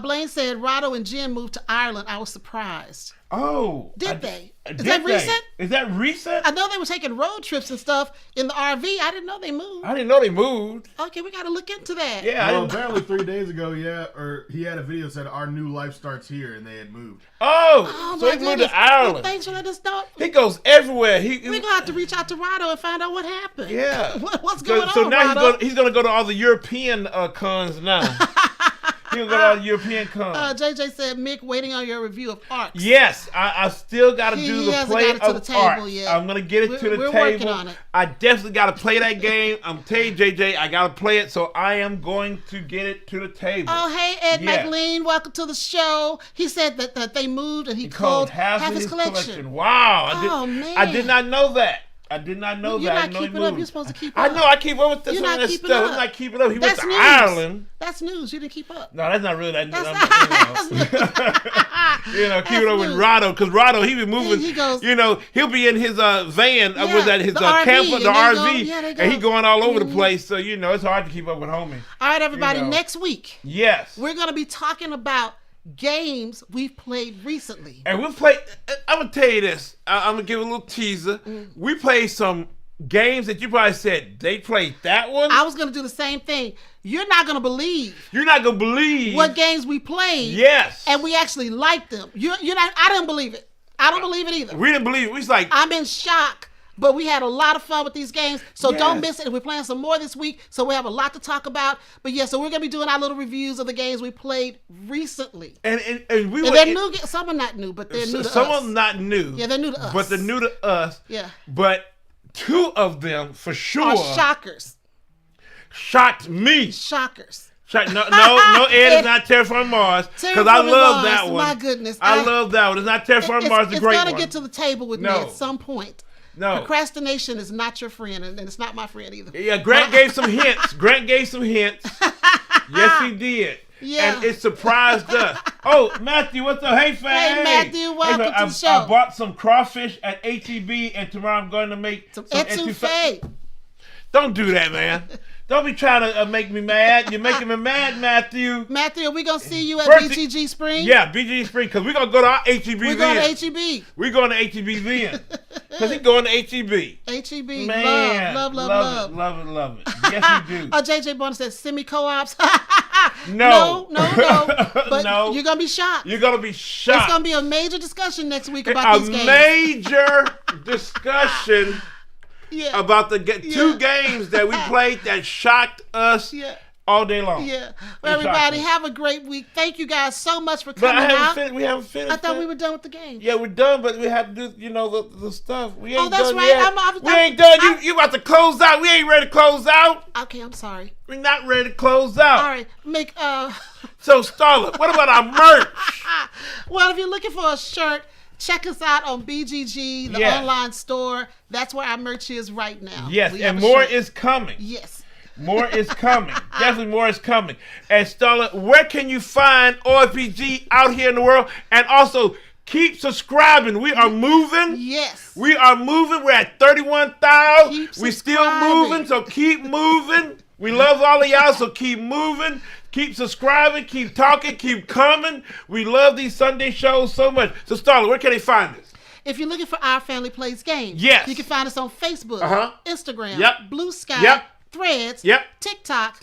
Blaine said Rado and Jen moved to Ireland. I was surprised. Oh. Did they? Is that recent? Is that recent? I know they were taking road trips and stuff in the RV. I didn't know they moved. I didn't know they moved. Okay, we got to look into that. Yeah. Well, apparently 3 days ago, or he had a video that said our new life starts here, and they had moved. Oh so he moved to Ireland. Well, thanks for letting us know. He goes everywhere. We're going to have to reach out to Rado and find out what happened. Yeah. What's going on, So now Rado? he's going to go to all the European cons now. He'll go to all the European cons. JJ said, Mick, waiting on your review of Arcs. Yes, I still got to do the play of Arcs. I'm going to get it to the table. We're working on it. I definitely got to play that game. I'm telling you, JJ, I got to play it, so I am going to get it to the table. Oh, hey, Ed McLean, welcome to the show. He said that they moved and he called half his collection. Wow. Man. I did not know that. I did not know You're that. Not keeping up. You're supposed to keep up. I know. I keep up with this You're and not that keeping stuff. up. I'm not keeping up. He That's went to news. Ireland. That's news. You didn't keep up. No, that's not really that news. Keep it up with news. Rado, because Rado, he be moving. He goes, he'll be in his van with that his camper, the RV, and he going all over the place. So it's hard to keep up with homie. All right, everybody. Next week, we're gonna be talking about games we've played recently. And we've played. I'm gonna tell you this. I'm gonna give a little teaser. We played some games that you probably said they played that one. I was gonna do the same thing. You're not gonna believe what games we played. Yes. And we actually liked them. You're not. I didn't believe it. I don't believe it either. We didn't believe it. We was like, I'm in shock But we had a lot of fun with these games, so don't miss it. And we're playing some more this week, so we have a lot to talk about. But yeah, so we're gonna be doing our little reviews of the games we played recently. And they're new. Some are not new, but they're new to us. Some of them not new. Yeah, they're new to us. But they're new to us. Yeah. But 2 of them for sure are shockers. Shocked me. Shockers. No, Ed is not Terraforming Mars, because I love that one. My goodness, I love that one. It's not Terraforming Mars. It's a great one. It's gonna get to the table with me at some point. No. Procrastination is not your friend, and it's not my friend either. Yeah, Grant gave some hints. Yes, he did. Yeah. And it surprised us. Oh, Matthew, what's up? Hey, fam. Hey, Matthew, welcome to the show. I bought some crawfish at HEB, and tomorrow I'm going to make some etouffee. Don't do that, man. Don't be trying to make me mad. You're making me mad, Matthew. Matthew, are we going to see you at BGG Spring? Yeah, BGG Spring, because we're going to go to our HEB then. We're going to HEB. We're going to HEB then. Because he's going to HEB. HEB, man, love it. Yes, you do. Oh, JJ Bonner says semi-co-ops. No. But you're going to be shocked. You're going to be shocked. It's going to be a major discussion next week about these games. A major discussion about the 2 games that we played that shocked us all day long. Yeah. Well, everybody, have a great week. Thank you guys so much for coming out. We haven't finished. I thought we were done with the game. Yeah, we're done, but we have to do, the stuff. We ain't that's done right. yet. We ain't done. You about to close out. We ain't ready to close out. Okay, I'm sorry. We're not ready to close out. All right. So, Starla, what about our merch? Well, if you're looking for a shirt, check us out on BGG, the online store. That's where our merch is right now. Yes, and more is coming. Yes. More is coming. Definitely more is coming. And Starla, where can you find OFPG out here in the world? And also, keep subscribing. We are moving. Yes. We are moving. We're at 31,000. We're still moving, so keep moving. We love all of y'all, so keep moving. Keep subscribing, keep talking, keep coming. We love these Sunday shows so much. So, Starla, where can they find us? If you're looking for Our Family Plays Games, yes, you can find us on Facebook, Instagram, Blue Sky, Threads, TikTok,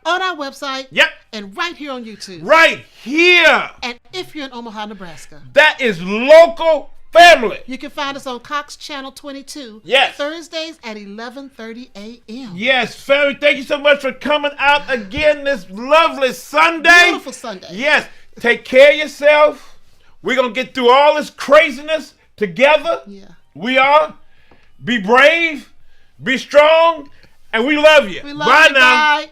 on our website, and right here on YouTube. Right here. And if you're in Omaha, Nebraska, that is local family. You can find us on Cox Channel 22. Yes. Thursdays at 11:30 a.m. Yes, family. Thank you so much for coming out again this lovely Sunday. Beautiful Sunday. Yes. Take care of yourself. We're going to get through all this craziness together. Yeah. We are. Be brave. Be strong. And we love you. We love you. Bye now. Bye.